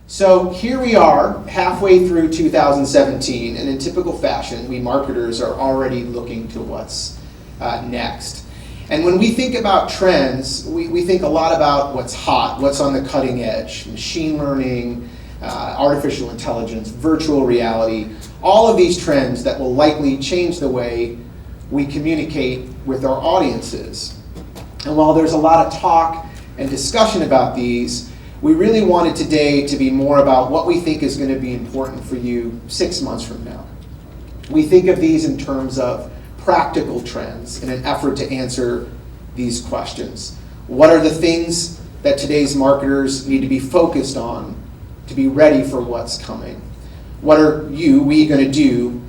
So here we are, halfway through 2017, and in typical fashion, we marketers are already looking to what's next. And when we think about trends, we think a lot about what's hot, what's on the cutting edge, machine learning, artificial intelligence, virtual reality, all of these trends that will likely change the way we communicate with our audiences. And while there's a lot of talk and discussion about these, we really wanted today to be more about what we think is going to be important for you 6 months from now. We think of these in terms of practical trends in an effort to answer these questions. What are the things that today's marketers need to be focused on to be ready for what's coming? What are we going to do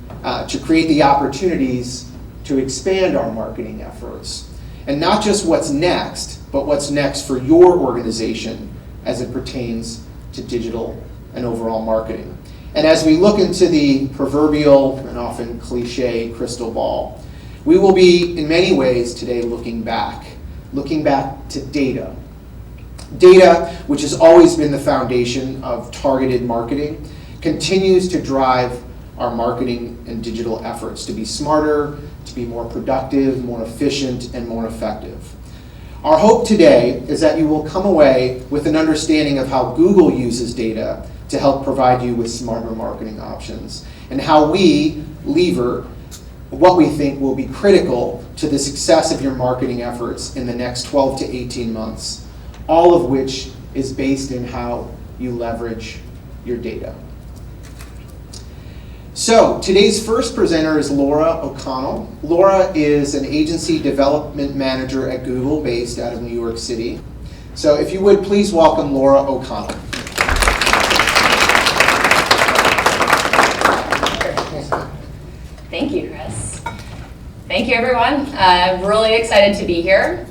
to create the opportunities to expand our marketing efforts? And not just what's next, but what's next for your organization as it pertains to digital and overall marketing. And as we look into the proverbial and often cliche crystal ball, we will be in many ways today looking back to data. Data, which has always been the foundation of targeted marketing, continues to drive our marketing and digital efforts to be smarter, to be more productive, more efficient, and more effective. Our hope today is that you will come away with an understanding of how Google uses data to help provide you with smarter marketing options, and how we lever what we think will be critical to the success of your marketing efforts in the next 12 to 18 months, all of which is based in how you leverage your data. So today's first presenter is Laura O'Connell. Laura is an agency development manager at Google based out of New York City. So if you would please welcome Laura O'Connell. Thank you, Chris. Thank you, everyone. I'm really excited to be here.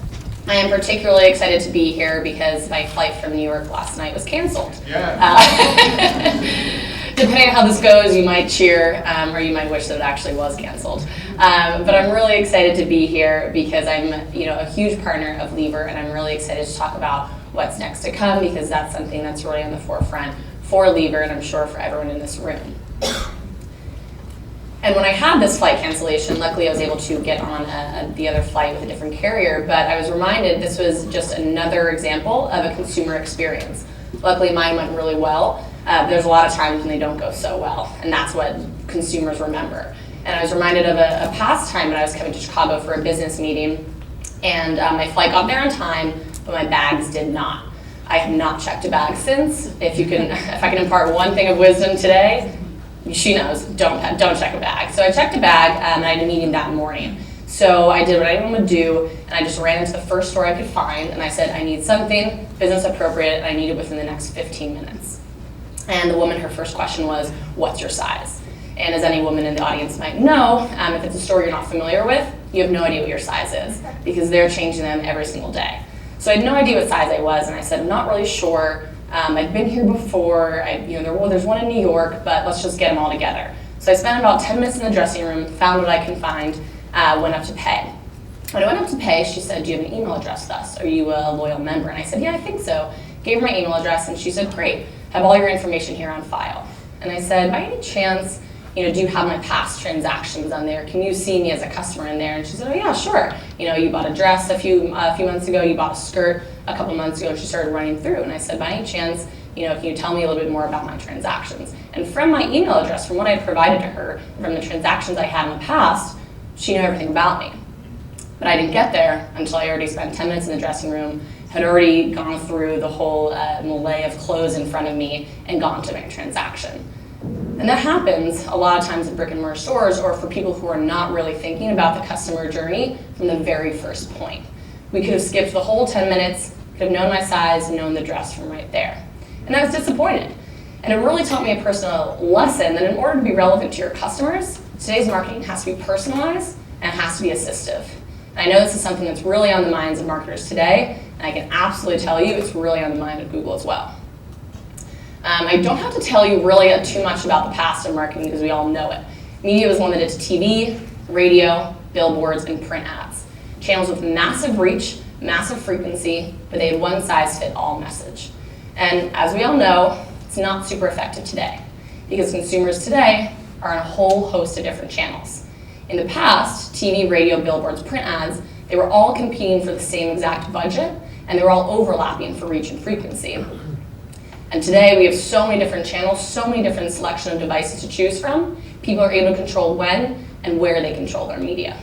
I am particularly excited to be here because my flight from New York last night was canceled. Depending on how this goes, you might cheer or you might wish that it actually was canceled. But I'm really excited to be here because I'm a huge partner of Lever, and I'm really excited to talk about what's next to come because that's something that's really on the forefront for Lever, and I'm sure for everyone in this room. And when I had this flight cancellation, luckily I was able to get on the other flight with a different carrier, but I was reminded this was just another example of a consumer experience. Luckily mine went really well. There's a lot of times when they don't go so well, and that's what consumers remember. And I was reminded of a past time when I was coming to Chicago for a business meeting, and my flight got there on time, but my bags did not. I have not checked a bag since. If I can impart one thing of wisdom today, she knows, don't check a bag. So I checked a bag, and I had a meeting that morning. So I did what anyone would do, and I just ran into the first store I could find, and I said, I need something business appropriate, and I need it within the next 15 minutes. And the woman, her first question was, what's your size? And as any woman in the audience might know, if it's a store you're not familiar with, you have no idea what your size is because they're changing them every single day. So I had no idea what size I was, and I said, I'm not really sure. I've been here before. There's one in New York, but let's just get them all together. So I spent about 10 minutes in the dressing room, found what I can find, went up to pay. When I went up to pay, she said, do you have an email address with us? Are you a loyal member? And I said, yeah, I think so. Gave her my email address, and she said, great. Have all your information here on file. And I said, by any chance, do you have my past transactions on there? Can you see me as a customer in there? And she said, oh yeah, sure. You bought a dress a few months ago, you bought a skirt a couple months ago, and she started running through. And I said, by any chance, can you tell me a little bit more about my transactions? And from my email address, from what I provided to her, from the transactions I had in the past, she knew everything about me. But I didn't get there until I already spent 10 minutes in the dressing room, had already gone through the whole melee of clothes in front of me and gone to my transaction. And that happens a lot of times in brick and mortar stores or for people who are not really thinking about the customer journey from the very first point. We could have skipped the whole 10 minutes, could have known my size, known the dress from right there. And I was disappointed. And it really taught me a personal lesson that in order to be relevant to your customers, today's marketing has to be personalized and it has to be assistive. And I know this is something that's really on the minds of marketers today, and I can absolutely tell you it's really on the mind of Google as well. I don't have to tell you really too much about the past of marketing because we all know it. Media was limited to TV, radio, billboards, and print ads. Channels with massive reach, massive frequency, but they had one-size-fit-all message. And as we all know, it's not super effective today because consumers today are on a whole host of different channels. In the past, TV, radio, billboards, print ads, they were all competing for the same exact budget, and they were all overlapping for reach and frequency. And today we have so many different channels, so many different selection of devices to choose from. People are able to control when and where they control their media.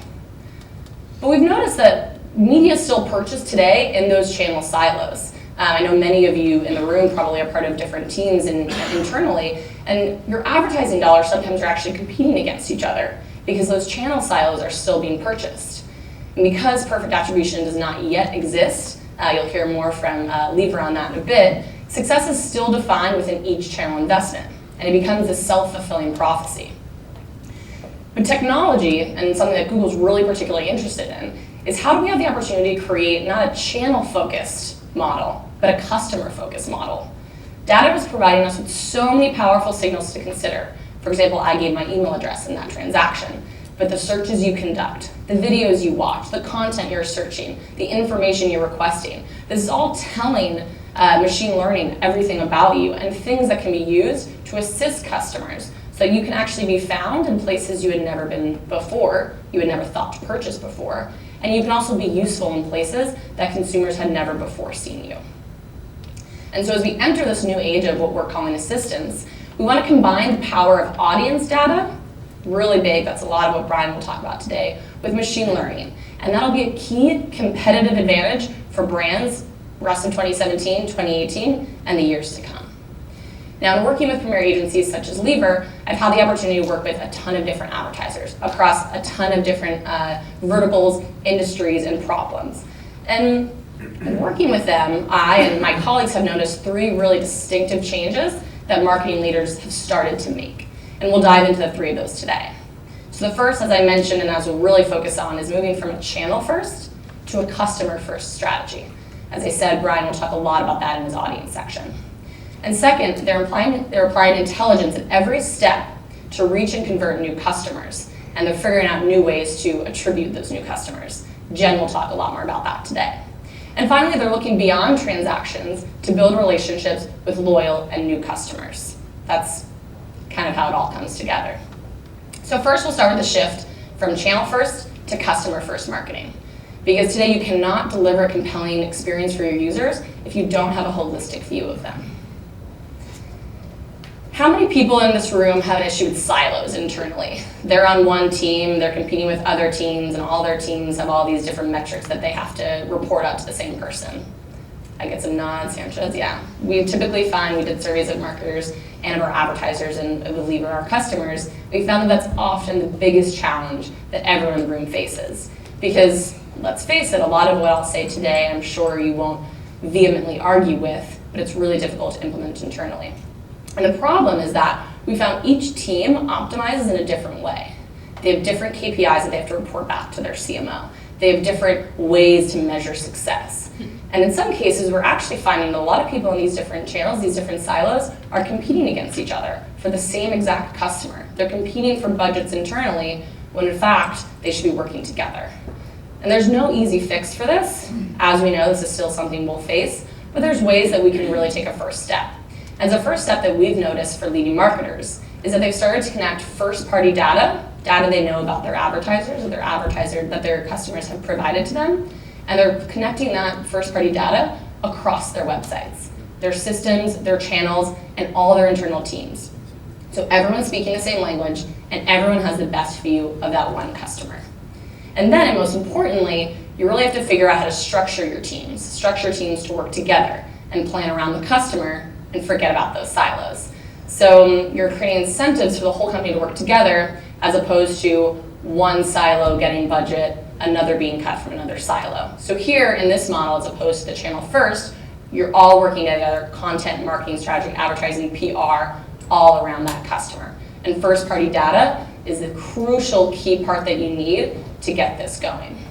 But we've noticed that media is still purchased today in those channel silos. I know many of you in the room probably are part of different teams internally, and your advertising dollars sometimes are actually competing against each other because those channel silos are still being purchased. And because perfect attribution does not yet exist, you'll hear more from Lever on that in a bit, success is still defined within each channel investment, and it becomes a self-fulfilling prophecy. But technology, and something that Google's really particularly interested in, is how do we have the opportunity to create not a channel-focused model, but a customer-focused model. Data is providing us with so many powerful signals to consider. For example, I gave my email address in that transaction, but the searches you conduct, the videos you watch, the content you're searching, the information you're requesting, this is all telling machine learning everything about you and things that can be used to assist customers so you can actually be found in places you had never been before, you had never thought to purchase before, and you can also be useful in places that consumers had never before seen you. And so as we enter this new age of what we're calling assistance, we want to combine the power of audience data, really big, that's a lot of what Brian will talk about today, with machine learning. And that'll be a key competitive advantage for brands rest of 2017, 2018, and the years to come. Now, in working with premier agencies such as Lever, I've had the opportunity to work with a ton of different advertisers across a ton of different verticals, industries, and problems. And in working with them, I and my colleagues have noticed 3 really distinctive changes that marketing leaders have started to make. And we'll dive into the 3 of those today. So the first, as I mentioned, and as we'll really focus on, is moving from a channel-first to a customer-first strategy. As I said, Brian will talk a lot about that in his audience section. And second, they're applying intelligence at every step to reach and convert new customers. And they're figuring out new ways to attribute those new customers. Jen will talk a lot more about that today. And finally, they're looking beyond transactions to build relationships with loyal and new customers. That's kind of how it all comes together. So first, we'll start with the shift from channel-first to customer-first marketing. Because today you cannot deliver a compelling experience for your users if you don't have a holistic view of them. How many people in this room have an issue with silos internally? They're on one team, they're competing with other teams, and all their teams have all these different metrics that they have to report out to the same person. I get some nods, Sanchez, yeah. We typically find, we did surveys of marketers and of our advertisers and of Lever, our customers, we found that that's often the biggest challenge that everyone in the room faces. Because, let's face it, a lot of what I'll say today, I'm sure you won't vehemently argue with, but it's really difficult to implement internally. And the problem is that we found each team optimizes in a different way. They have different KPIs that they have to report back to their CMO. They have different ways to measure success. And in some cases, we're actually finding that a lot of people in these different channels, these different silos, are competing against each other for the same exact customer. They're competing for budgets internally when in fact, they should be working together. And there's no easy fix for this. As we know, this is still something we'll face, but there's ways that we can really take a first step. And the first step that we've noticed for leading marketers is that they've started to connect first-party data they know about their advertisers, or that their customers have provided to them, and they're connecting that first-party data across their websites, their systems, their channels, and all their internal teams. So everyone's speaking the same language, and everyone has the best view of that one customer. And then, and most importantly, you really have to figure out how to structure teams to work together and plan around the customer and forget about those silos. So you're creating incentives for the whole company to work together as opposed to one silo getting budget, another being cut from another silo. So here in this model, as opposed to the channel first, you're all working together, content, marketing, strategy, advertising, PR, all around that customer. And first party data is the crucial key part that you need to get this going.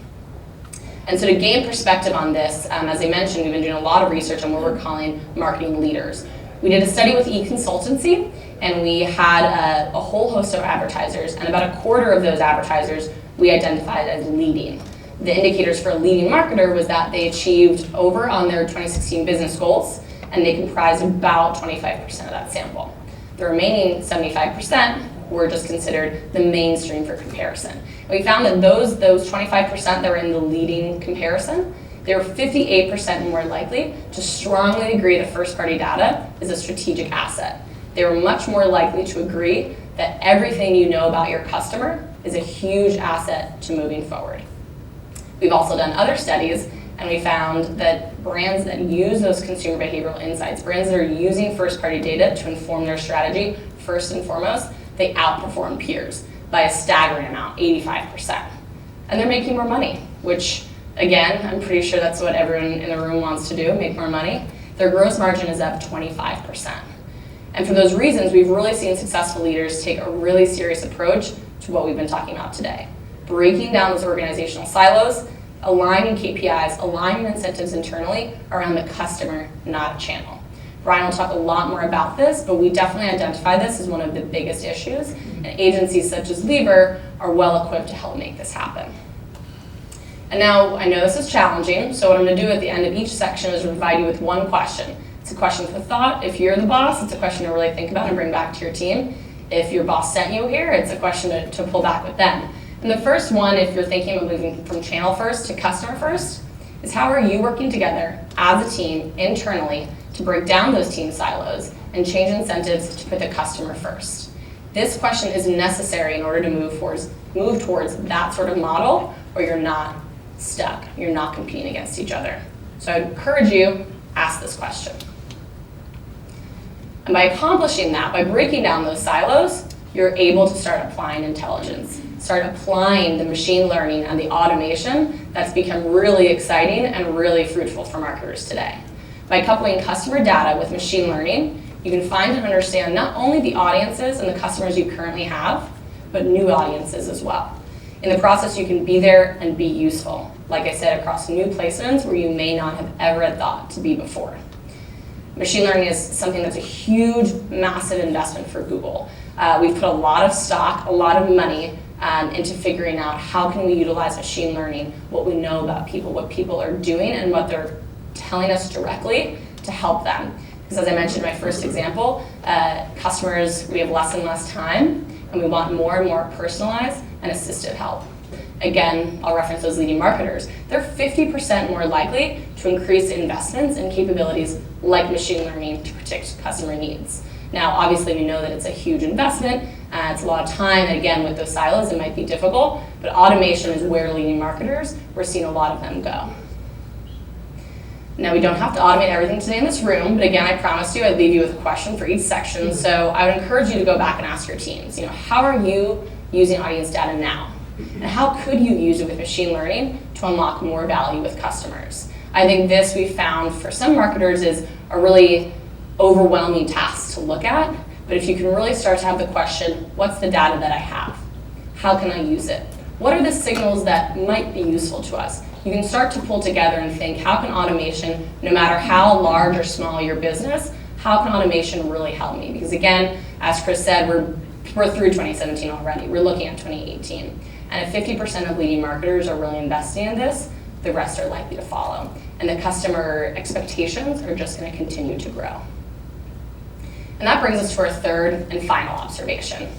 And so to gain perspective on this, as I mentioned, we've been doing a lot of research on what we're calling marketing leaders. We did a study with eConsultancy, and we had a whole host of advertisers, and about a quarter of those advertisers we identified as leading. The indicators for a leading marketer was that they achieved over on their 2016 business goals, and they comprised about 25% of that sample. The remaining 75% were just considered the mainstream for comparison. And we found that those 25% that were in the leading comparison, they were 58% more likely to strongly agree that first-party data is a strategic asset. They were much more likely to agree that everything you know about your customer is a huge asset to moving forward. We've also done other studies, and we found that brands that use those consumer behavioral insights, brands that are using first-party data to inform their strategy, first and foremost, they outperform peers by a staggering amount, 85%. And they're making more money, which, again, I'm pretty sure that's what everyone in the room wants to do, make more money. Their gross margin is up 25%. And for those reasons, we've really seen successful leaders take a really serious approach to what we've been talking about today. Breaking down those organizational silos, aligning KPIs, aligning incentives internally around the customer, not a channel. Brian will talk a lot more about this, but we definitely identify this as one of the biggest issues, and agencies such as Lever are well equipped to help make this happen. And now, I know this is challenging, so what I'm going to do at the end of each section is provide you with one question. It's a question for thought. If you're the boss, it's a question to really think about and bring back to your team. If your boss sent you here, it's a question to pull back with them. And the first one, if you're thinking of moving from channel first to customer first, is how are you working together as a team internally to break down those team silos and change incentives to put the customer first? This question is necessary in order to move towards that sort of model where you're not stuck, you're not competing against each other. So I encourage you, ask this question. And by accomplishing that, by breaking down those silos, you're able to start applying intelligence, start applying the machine learning and the automation that's become really exciting and really fruitful for marketers today. By coupling customer data with machine learning, you can find and understand not only the audiences and the customers you currently have, but new audiences as well. In the process, you can be there and be useful, like I said, across new placements where you may not have ever had thought to be before. Machine learning is something that's a huge, massive investment for Google. We've put a lot of stock, a lot of money into figuring out how can we utilize machine learning, what we know about people, what people are doing, and what they're telling us directly to help them. Because as I mentioned in my first example, customers, we have less and less time, and we want more and more personalized and assistive help. Again, I'll reference those leading marketers. They're 50% more likely to increase investments in capabilities like machine learning to predict customer needs. Now, obviously, we know that it's a huge investment. It's a lot of time, and again, with those silos, it might be difficult, but automation is where leading marketers, we're seeing a lot of them go. Now, we don't have to automate everything today in this room, but again, I promised you I'd leave you with a question for each section, so I would encourage you to go back and ask your teams, how are you using audience data now? And how could you use it with machine learning to unlock more value with customers? I think this we found for some marketers is a really overwhelming task to look at, but if you can really start to have the question, what's the data that I have? How can I use it? What are the signals that might be useful to us? You can start to pull together and think, how can automation, no matter how large or small your business, how can automation really help me? Because again, as Chris said, we're through 2017 already. We're looking at 2018. And if 50% of leading marketers are really investing in this, the rest are likely to follow. And the customer expectations are just going to continue to grow. And that brings us to our third and final observation.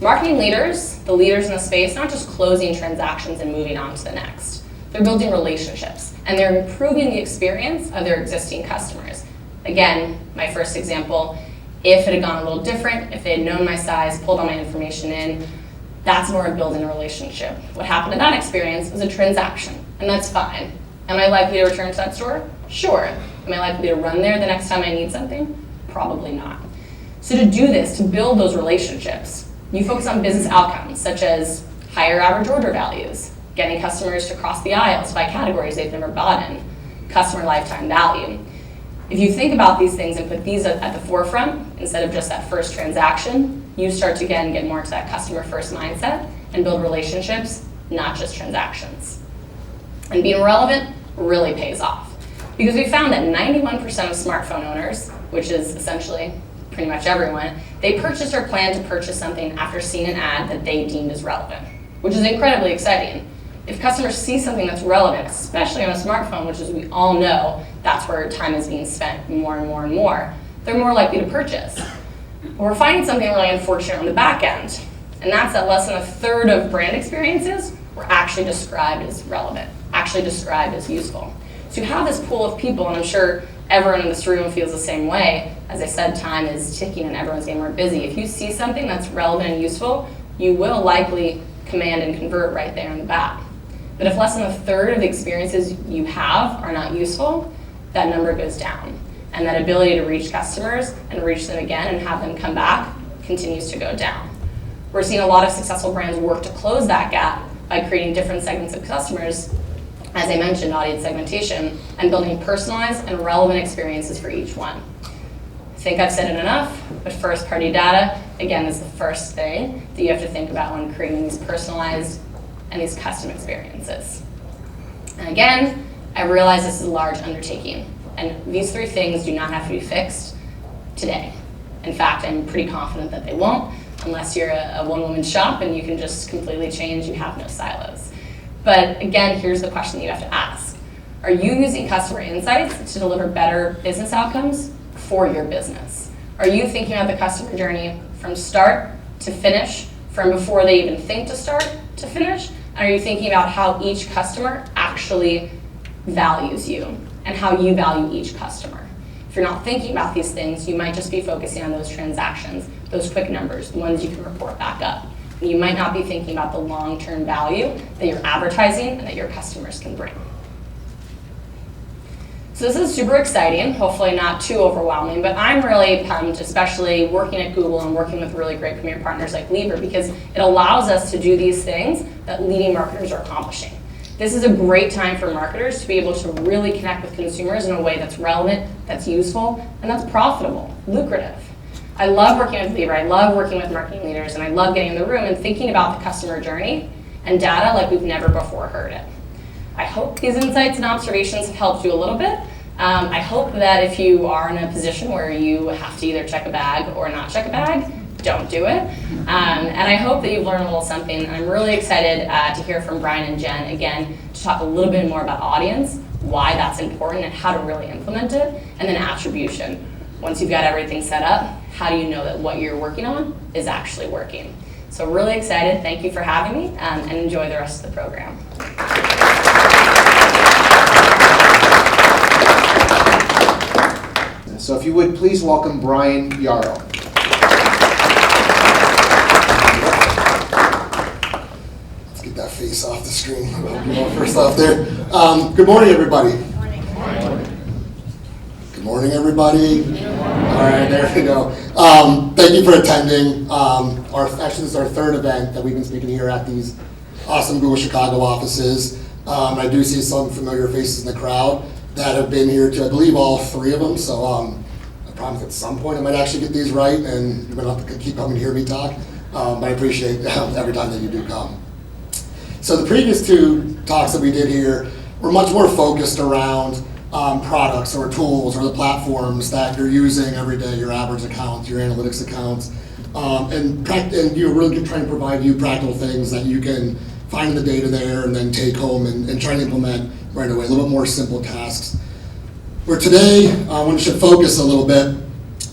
Marketing leaders, the leaders in the space, not just closing transactions and moving on to the next. They're building relationships, and they're improving the experience of their existing customers. Again, my first example, if it had gone a little different, if they had known my size, pulled all my information in, that's more of building a relationship. What happened in that experience was a transaction, and that's fine. Am I likely to return to that store? Sure. Am I likely to run there the next time I need something? Probably not. So to do this, to build those relationships, you focus on business outcomes, such as higher average order values, getting customers to cross the aisles by categories they've never bought in, customer lifetime value. If you think about these things and put these at the forefront, instead of just that first transaction, you start to, again, get more into that customer first mindset and build relationships, not just transactions. And being relevant really pays off. Because we found that 91% of smartphone owners, which is essentially pretty much everyone, they purchased or plan to purchase something after seeing an ad that they deemed as relevant, which is incredibly exciting. If customers see something that's relevant, especially on a smartphone, which as we all know, that's where time is being spent more and more and more, they're more likely to purchase. But we're finding something really unfortunate on the back end, and that's that less than a third of brand experiences were actually described as relevant, actually described as useful. So you have this pool of people, and I'm sure everyone in this room feels the same way. As I said, time is ticking and everyone's getting more busy. If you see something that's relevant and useful, you will likely command and convert right there in the bat. But if less than a third of the experiences you have are not useful, that number goes down. And that ability to reach customers and reach them again and have them come back continues to go down. We're seeing a lot of successful brands work to close that gap by creating different segments of customers, as I mentioned, audience segmentation, and building personalized and relevant experiences for each one. I think I've said it enough, but first-party data, again, is the first thing that you have to think about when creating these personalized and these custom experiences. And again, I realize this is a large undertaking, and these three things do not have to be fixed today. In fact, I'm pretty confident that they won't, unless you're a one-woman shop and you can just completely change, you have no silos. But again, here's the question you have to ask. Are you using customer insights to deliver better business outcomes for your business? Are you thinking about the customer journey from start to finish, from before they even think to start to finish? And are you thinking about how each customer actually values you and how you value each customer? If you're not thinking about these things, you might just be focusing on those transactions, those quick numbers, the ones you can report back up. And you might not be thinking about the long-term value that you're advertising and that your customers can bring. So this is super exciting, hopefully not too overwhelming, but I'm really pumped, especially working at Google and working with really great premier partners like Lever, because it allows us to do these things that leading marketers are accomplishing. This is a great time for marketers to be able to really connect with consumers in a way that's relevant, that's useful, and that's profitable, lucrative. I love working with Lever, I love working with marketing leaders, and I love getting in the room and thinking about the customer journey and data like we've never before heard it. I hope these insights and observations have helped you a little bit. I hope that if you are in a position where you have to either check a bag or not check a bag, don't do it. And I hope that you've learned a little something. And I'm really excited to hear from Brian and Jen again to talk a little bit more about audience, why that's important and how to really implement it, and then attribution. Once you've got everything set up, how do you know that what you're working on is actually working? So really excited. Thank you for having me, and enjoy the rest of the program. So if you would, please welcome Brian Yarrow. Let's get that face off the screen. First off there. Good morning, everybody. Good morning. Good morning, everybody. All right, there we go. Thank you for attending. Actually, this is our third event that we've been speaking here at these awesome Google Chicago offices. I do see some familiar faces in the crowd that have been here to, I believe, all three of them. So I promise at some point I might actually get these right, and you're going to have to keep coming to hear me talk. But I appreciate every time that you do come. So the previous two talks that we did here were much more focused around products or tools or the platforms that you're using every day, your AdWords accounts, your analytics accounts, and you're really trying to provide you practical things that you can find the data there and then take home and try to implement right away, a little bit more simple tasks. Where today, I want to focus a little bit,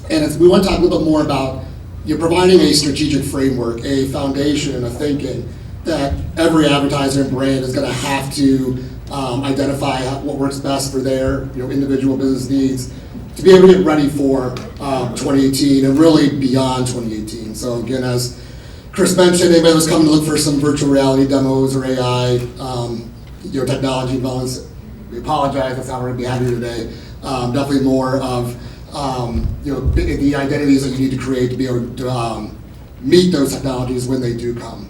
and we want to talk a little bit more about providing a strategic framework, a foundation, a thinking that every advertiser and brand is going to have to identify what works best for their individual business needs to be able to get ready for 2018 and really beyond 2018. So again, as Chris mentioned, anybody was coming to look for some virtual reality demos or AI technology developments, we apologize, that's not what we're going to be having today. Definitely more of the identities that you need to create to be able to meet those technologies when they do come.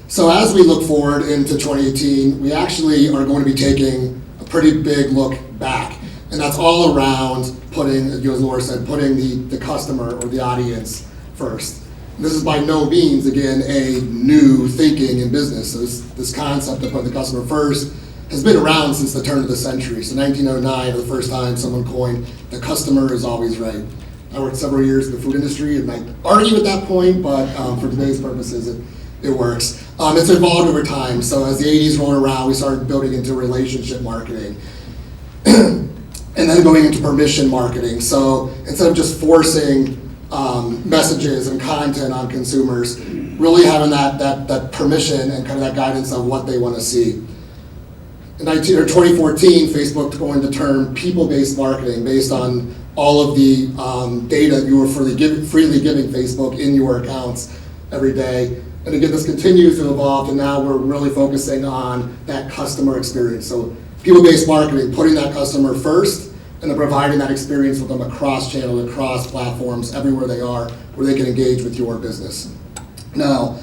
So as we look forward into 2018, we actually are going to be taking a pretty big look back. And that's all around putting, as Laura said, putting the customer or the audience first. And this is by no means, again, a new thinking in business. So this concept of putting the customer first has been around since the turn of the century. So 1909, the first time someone coined, the customer is always right. I worked several years in the food industry, and I argue at that point, but for today's purposes, it works. It's evolved over time. So as the 80s rolled around, we started building into relationship marketing. and then going into permission marketing. So instead of just forcing messages and content on consumers, really having that permission and kind of that guidance of what they want to see. In 2014, Facebook coined the term people-based marketing based on all of the data you were freely giving Facebook in your accounts every day. And again, this continues to evolve, and now we're really focusing on that customer experience. So people-based marketing, putting that customer first, and then providing that experience with them across channels, across platforms, everywhere they are, where they can engage with your business. Now,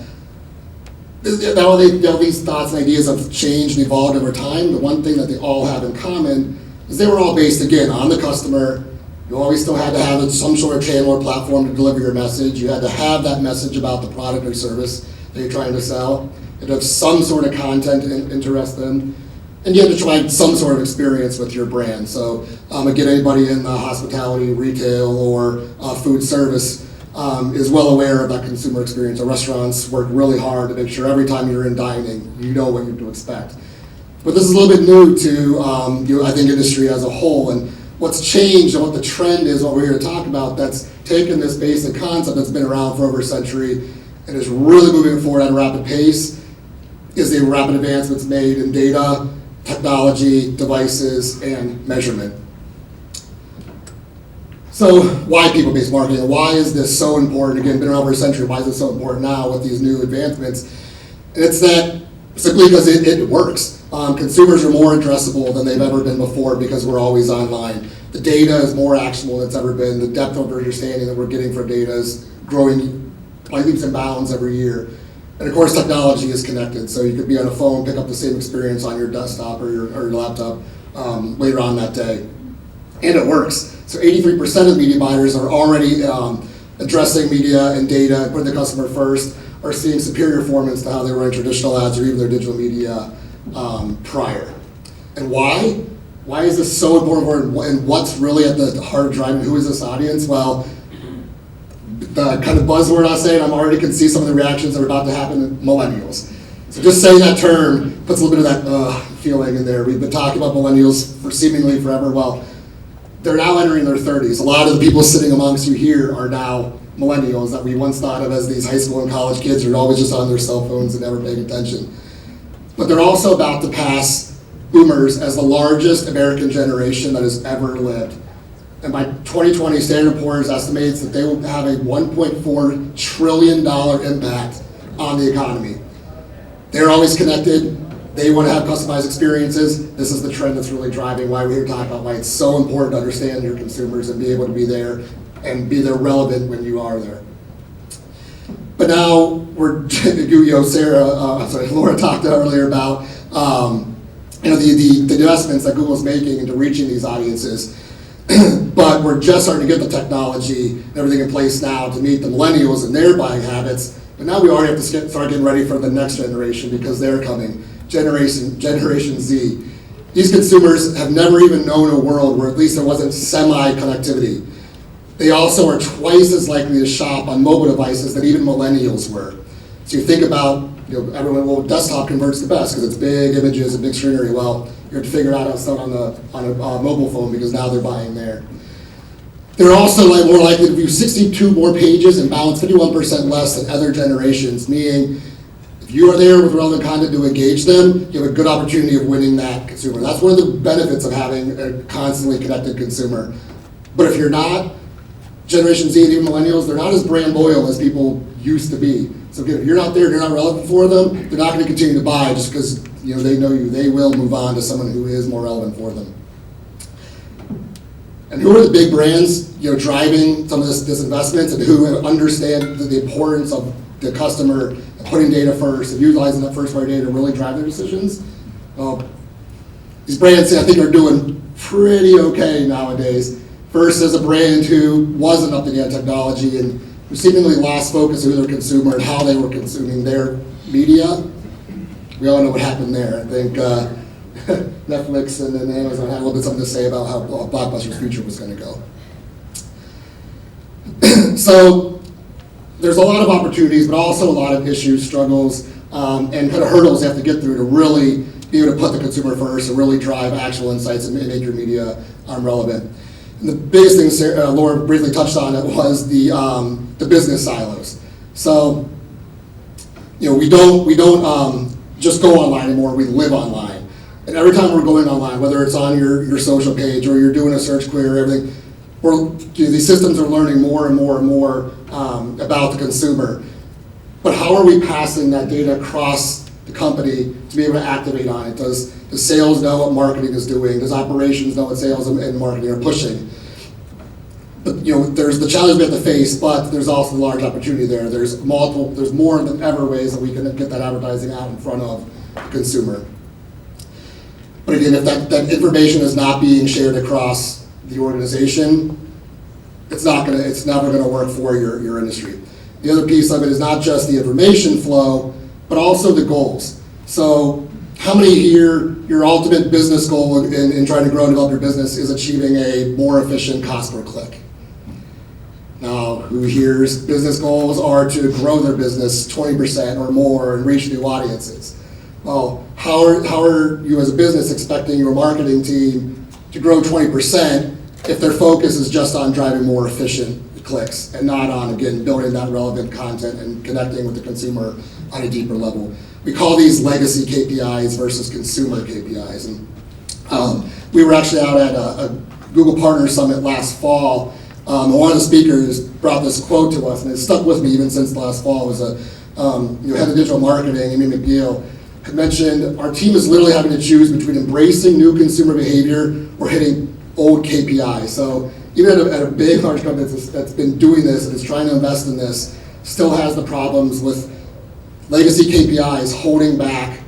all these thoughts and ideas have changed and evolved over time. The one thing that they all have in common is they were all based, again, on the customer. You always still had to have some sort of channel or platform to deliver your message. You had to have that message about the product or service that you're trying to sell. You had to have some sort of content to interest them. And you had to provide some sort of experience with your brand. So again, anybody in hospitality, retail, or food service is well aware of that consumer experience. The restaurants work really hard to make sure every time you're in dining, you know what you're to expect. But this is a little bit new to, I think, industry as a whole. And what's changed and what the trend is, what we're here to talk about, that's taken this basic concept that's been around for over a century and is really moving forward at a rapid pace, is the rapid advancements made in data, technology, devices, and measurement. So why people-based marketing? Why is this so important? Again, been around for a century. Why is it so important now with these new advancements? And it's that simply because it works. Consumers are more addressable than they've ever been before because we're always online. The data is more actionable than it's ever been. The depth of understanding that we're getting from data is growing by leaps and bounds every year. And of course, technology is connected. So you could be on a phone, pick up the same experience on your desktop or your laptop later on that day. And it works. So 83% of media buyers are already addressing media and data, putting the customer first, are seeing superior performance to how they run traditional ads or even their digital media prior. And why? Why is this so important? And what's really at the heart of driving? Who is this audience? Well, the kind of buzzword I say, and I already can see some of the reactions that are about to happen, millennials. So just saying that term puts a little bit of that feeling in there. We've been talking about millennials for seemingly forever. Well, they're now entering their 30s. A lot of the people sitting amongst you here are now millennials that we once thought of as these high school and college kids who are always just on their cell phones and never paying attention. But they're also about to pass boomers as the largest American generation that has ever lived. And by 2020, Standard & Poor's estimates that they will have a $1.4 trillion impact on the economy. They're always connected. They want to have customized experiences. This is the trend that's really driving why we're here talking about why it's so important to understand your consumers and be able to be there and be there relevant when you are there. But now we're, Laura talked earlier about the investments that Google's making into reaching these audiences. But we're just starting to get the technology and everything in place now to meet the millennials and their buying habits. But now we already have to start getting ready for the next generation because they're coming. Generation Z. These consumers have never even known a world where at least there wasn't semi-connectivity. They also are twice as likely to shop on mobile devices than even millennials were. So you think about, everyone, well, desktop converts the best because it's big images and big screen area. Well, you have to figure out how to sell on a mobile phone because now they're buying there. They're also more likely to view 62 more pages and balance 51% less than other generations, meaning if you are there with relevant content to engage them, you have a good opportunity of winning that consumer. That's one of the benefits of having a constantly connected consumer. But if you're not, Generation Z and even millennials, they're not as brand loyal as people used to be. So again, if you're not there, you're not relevant for them, they're not going to continue to buy just because they know you. They will move on to someone who is more relevant for them. And who are the big brands driving some of this investment and who understand the importance of the customer and putting data first and utilizing that first-party data to really drive their decisions? Well, these brands, I think, are doing pretty okay nowadays. First, as a brand who wasn't up to date on technology and who seemingly lost focus of their consumer and how they were consuming their media. We all know what happened there. I think Netflix and Amazon had a little bit something to say about how Blockbuster's future was going to go. So there's a lot of opportunities, but also a lot of issues, struggles, and kind of hurdles you have to get through to really be able to put the consumer first and really drive actual insights and make your media relevant. And the biggest thing Laura briefly touched on it was the business silos. So, we don't just go online anymore, we live online. And every time we're going online, whether it's on your social page or you're doing a search query or everything, these systems are learning more and more and more about the consumer. But how are we passing that data across the company to be able to activate on it? Does sales know what marketing is doing? Does operations know what sales and marketing are pushing? But there's the challenge we have to face, but there's also a large opportunity there. There's more than ever ways that we can get that advertising out in front of the consumer. But again, if that information is not being shared across the organization, it's never going to work for your industry. The other piece of it is not just the information flow, but also the goals. So how many here, your ultimate business goal in trying to grow and develop your business is achieving a more efficient cost per click? Now, who here's business goals are to grow their business 20% or more and reach new audiences? Well, how are you as a business expecting your marketing team to grow 20% if their focus is just on driving more efficient clicks and not on, again, building that relevant content and connecting with the consumer on a deeper level? We call these legacy KPIs versus consumer KPIs. And we were actually out at a Google Partner Summit last fall. One of the speakers brought this quote to us, and it stuck with me even since last fall. It was head of digital marketing, Amy McGill, had mentioned our team is literally having to choose between embracing new consumer behavior or hitting old KPIs. So even at a big, large company that's been doing this and is trying to invest in this, still has the problems with legacy KPIs holding back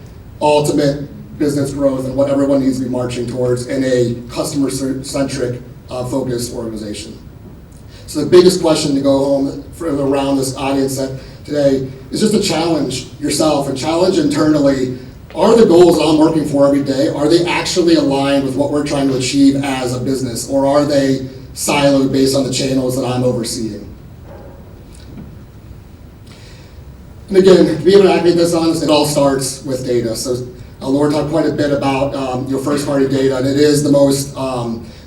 ultimate business growth and what everyone needs to be marching towards in a customer-centric focused organization. So the biggest question to go home around this audience set today is just to challenge yourself and challenge internally. Are the goals that I'm working for every day, are they actually aligned with what we're trying to achieve as a business, or are they siloed based on the channels that I'm overseeing? And again, to be able to activate this on this, it all starts with data. So Laura talked quite a bit about your first-party data, and it is the most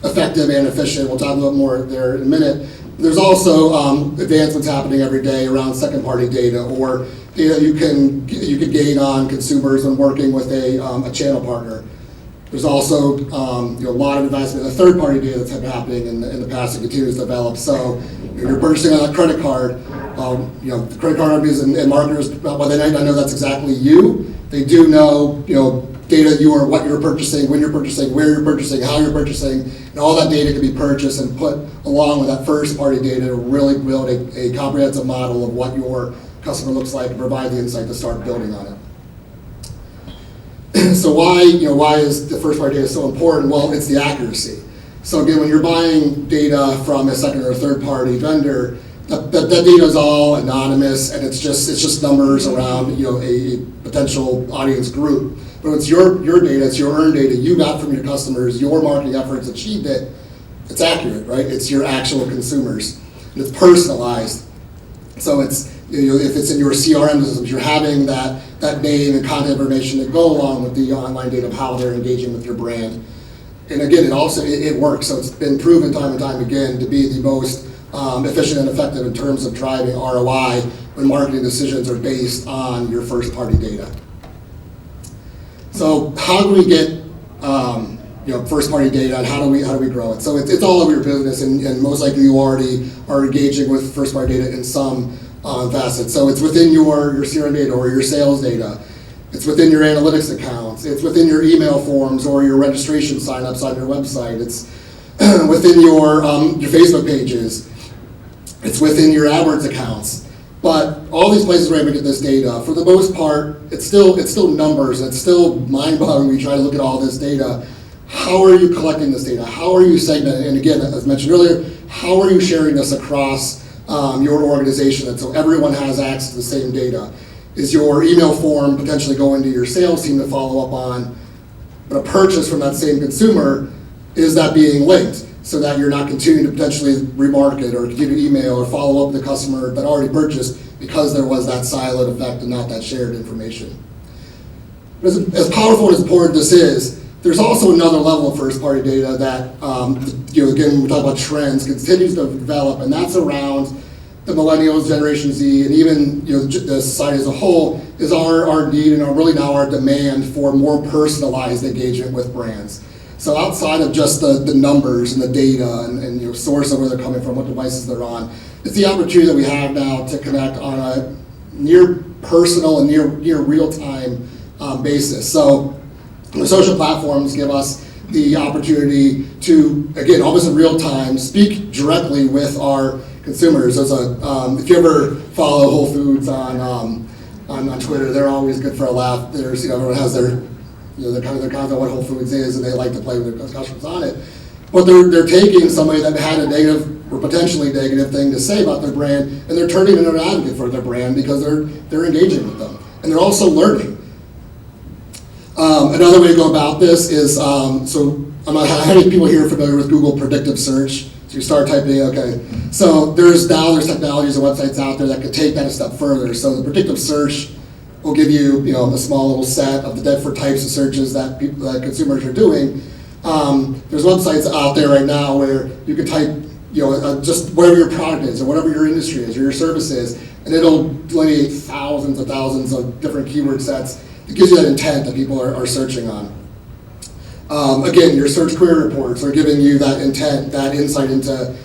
effective and efficient. We'll talk a little more there in a minute. There's also advancements happening every day around second-party data, or data you could gain on consumers when working with a channel partner. There's also a lot of investment in the third-party data that's been happening in the past and continues to develop. So you're purchasing on a credit card. The credit card companies and marketers, while they might not know that's exactly you, they do know data what you're purchasing, when you're purchasing, where you're purchasing, how you're purchasing, and all that data can be purchased and put along with that first-party data to really build a comprehensive model of what your customer looks like and provide the insight to start building on it. So why is the first-party data so important? Well, it's the accuracy. So again, when you're buying data from a second or third-party vendor, that data is all anonymous, and it's just numbers around a potential audience group. But it's your data, it's your earned data you got from your customers, your marketing efforts achieved it. It's accurate, right? It's your actual consumers, and it's personalized. So it's if it's in your CRM systems, you're having that name and content information that go along with the online data of how they're engaging with your brand. And again, it works. So it's been proven time and time again to be the most efficient and effective in terms of driving ROI when marketing decisions are based on your first-party data. So how do we get first-party data, and how do we grow it? So it's all over your business, and most likely you already are engaging with first-party data in some facet. So it's within your CRM data or your sales data. It's within your analytics accounts. It's within your email forms or your registration signups on your website. It's within your Facebook pages. It's within your AdWords accounts. But all these places where we get this data, for the most part, it's still numbers. It's still mind-boggling when you try to look at all this data. How are you collecting this data? How are you segmenting? And again, as mentioned earlier, how are you sharing this across your organization, and so everyone has access to the same data? Is your email form potentially going to your sales team to follow up on, but a purchase from that same consumer, is that being linked so that you're not continuing to potentially remarket or continue to email or follow up with the customer that already purchased because there was that siloed effect and not that shared information? As powerful and as important this is, there's also another level of first-party data that, again, when we talk about trends, continues to develop, and that's around the millennials, Generation Z, and even the society as a whole, is our need and really now our demand for more personalized engagement with brands. So outside of just the numbers and the data and source of where they're coming from, what devices they're on, it's the opportunity that we have now to connect on a near personal and near real-time basis. So the social platforms give us the opportunity to, again, almost in real time, speak directly with our consumers. If you ever follow Whole Foods on Twitter, they're always good for a laugh. There's, everyone has their content on what Whole Foods is, and they like to play with their customers on it. But they're taking somebody that had a negative or potentially negative thing to say about their brand, and they're turning into an advocate for their brand because they're engaging with them, and they're also learning. Another way to go about this is, so how many people here are familiar with Google predictive search? So you start typing, okay. So there's technologies and websites out there that could take that a step further. So the predictive search will give you, a small little set of the different types of searches that consumers are doing. There's websites out there right now where you can type, just whatever your product is or whatever your industry is or your service is, and it'll delineate thousands of different keyword sets. It gives you that intent that people are searching on. Again, your search query reports are giving you that intent, that insight into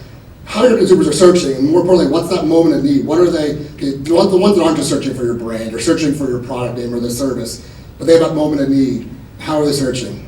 how your consumers are searching, and more importantly, what's that moment of need? What are they? The ones that aren't just searching for your brand or searching for your product name or the service, but they have that moment of need. How are they searching?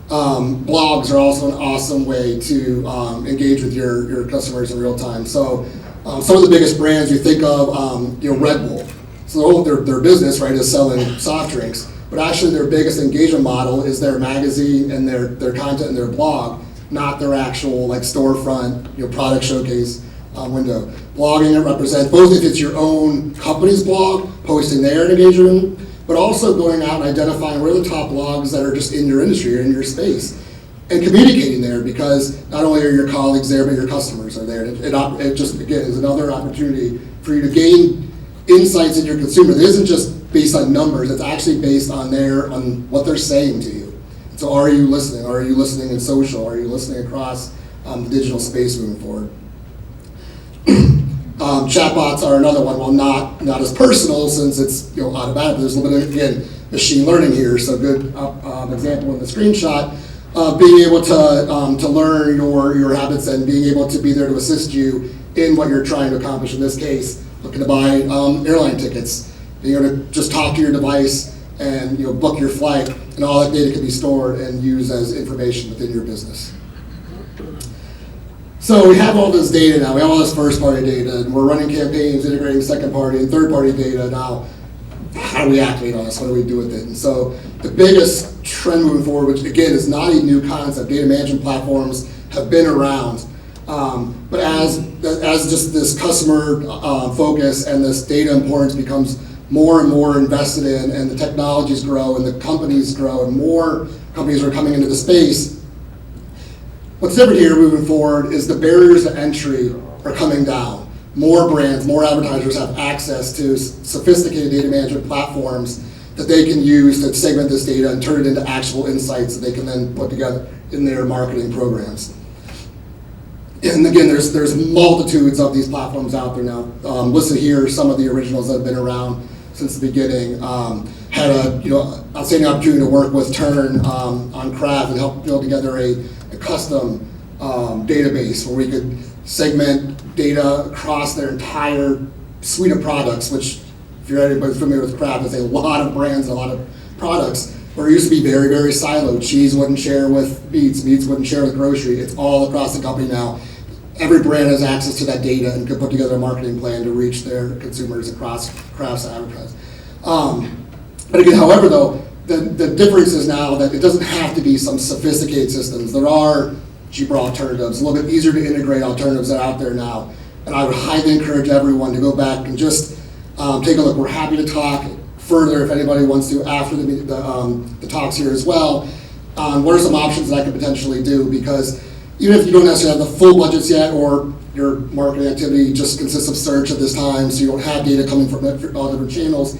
Blogs are also an awesome way to engage with your customers in real time. So some of the biggest brands you think of, Red Bull. So their business, right, is selling soft drinks, but actually their biggest engagement model is their magazine and their content and their blog, not their actual storefront, product showcase window. Blogging, it represents both if it's your own company's blog, posting there and engagement, but also going out and identifying where are the top blogs that are just in your industry or in your space, and communicating there, because not only are your colleagues there, but your customers are there. It just, again, is another opportunity for you to gain insights in your consumer that isn't just based on numbers, it's actually based on what they're saying to you. So are you listening? Are you listening in social? Are you listening across the digital space moving forward? Chatbots are another one. Well, not as personal since it's automatic. There's a little bit of, again, machine learning here. So good example in the screenshot, being able to learn your habits and being able to be there to assist you in what you're trying to accomplish. In this case, looking to buy airline tickets, being able to just talk to your device and book your flight, and all that data can be stored and used as information within your business. So we have all this data now, we have all this first-party data, and we're running campaigns, integrating second-party and third-party data. Now, how do we activate on this? What do we do with it? And so the biggest trend moving forward, which again is not a new concept, data management platforms have been around, but as just this customer focus and this data importance becomes more and more invested in, and the technologies grow and the companies grow and more companies are coming into the space, what's different here moving forward is the barriers to entry are coming down. More brands, more advertisers have access to sophisticated data management platforms that they can use to segment this data and turn it into actual insights that they can then put together in their marketing programs. And again, there's multitudes of these platforms out there now. Listed here are some of the originals that have been around since the beginning. Had a outstanding opportunity to work with Turn on Craft and help build together a custom database where we could segment data across their entire suite of products, which, if you're anybody familiar with Craft, is a lot of brands and a lot of products, where it used to be very, very siloed. Cheese wouldn't share with meats wouldn't share with grocery. It's all across the company now. Every brand has access to that data and can put together a marketing plan to reach their consumers across Craft's advertising. But again, however, though, the difference is now that it doesn't have to be some sophisticated systems. There are cheaper alternatives, a little bit easier to integrate alternatives that are out there now. And I would highly encourage everyone to go back and just take a look. We're happy to talk further if anybody wants to after the talks here as well on what are some options that I could potentially do, because even if you don't necessarily have the full budgets yet, or your marketing activity just consists of search at this time, so you don't have data coming from all different channels,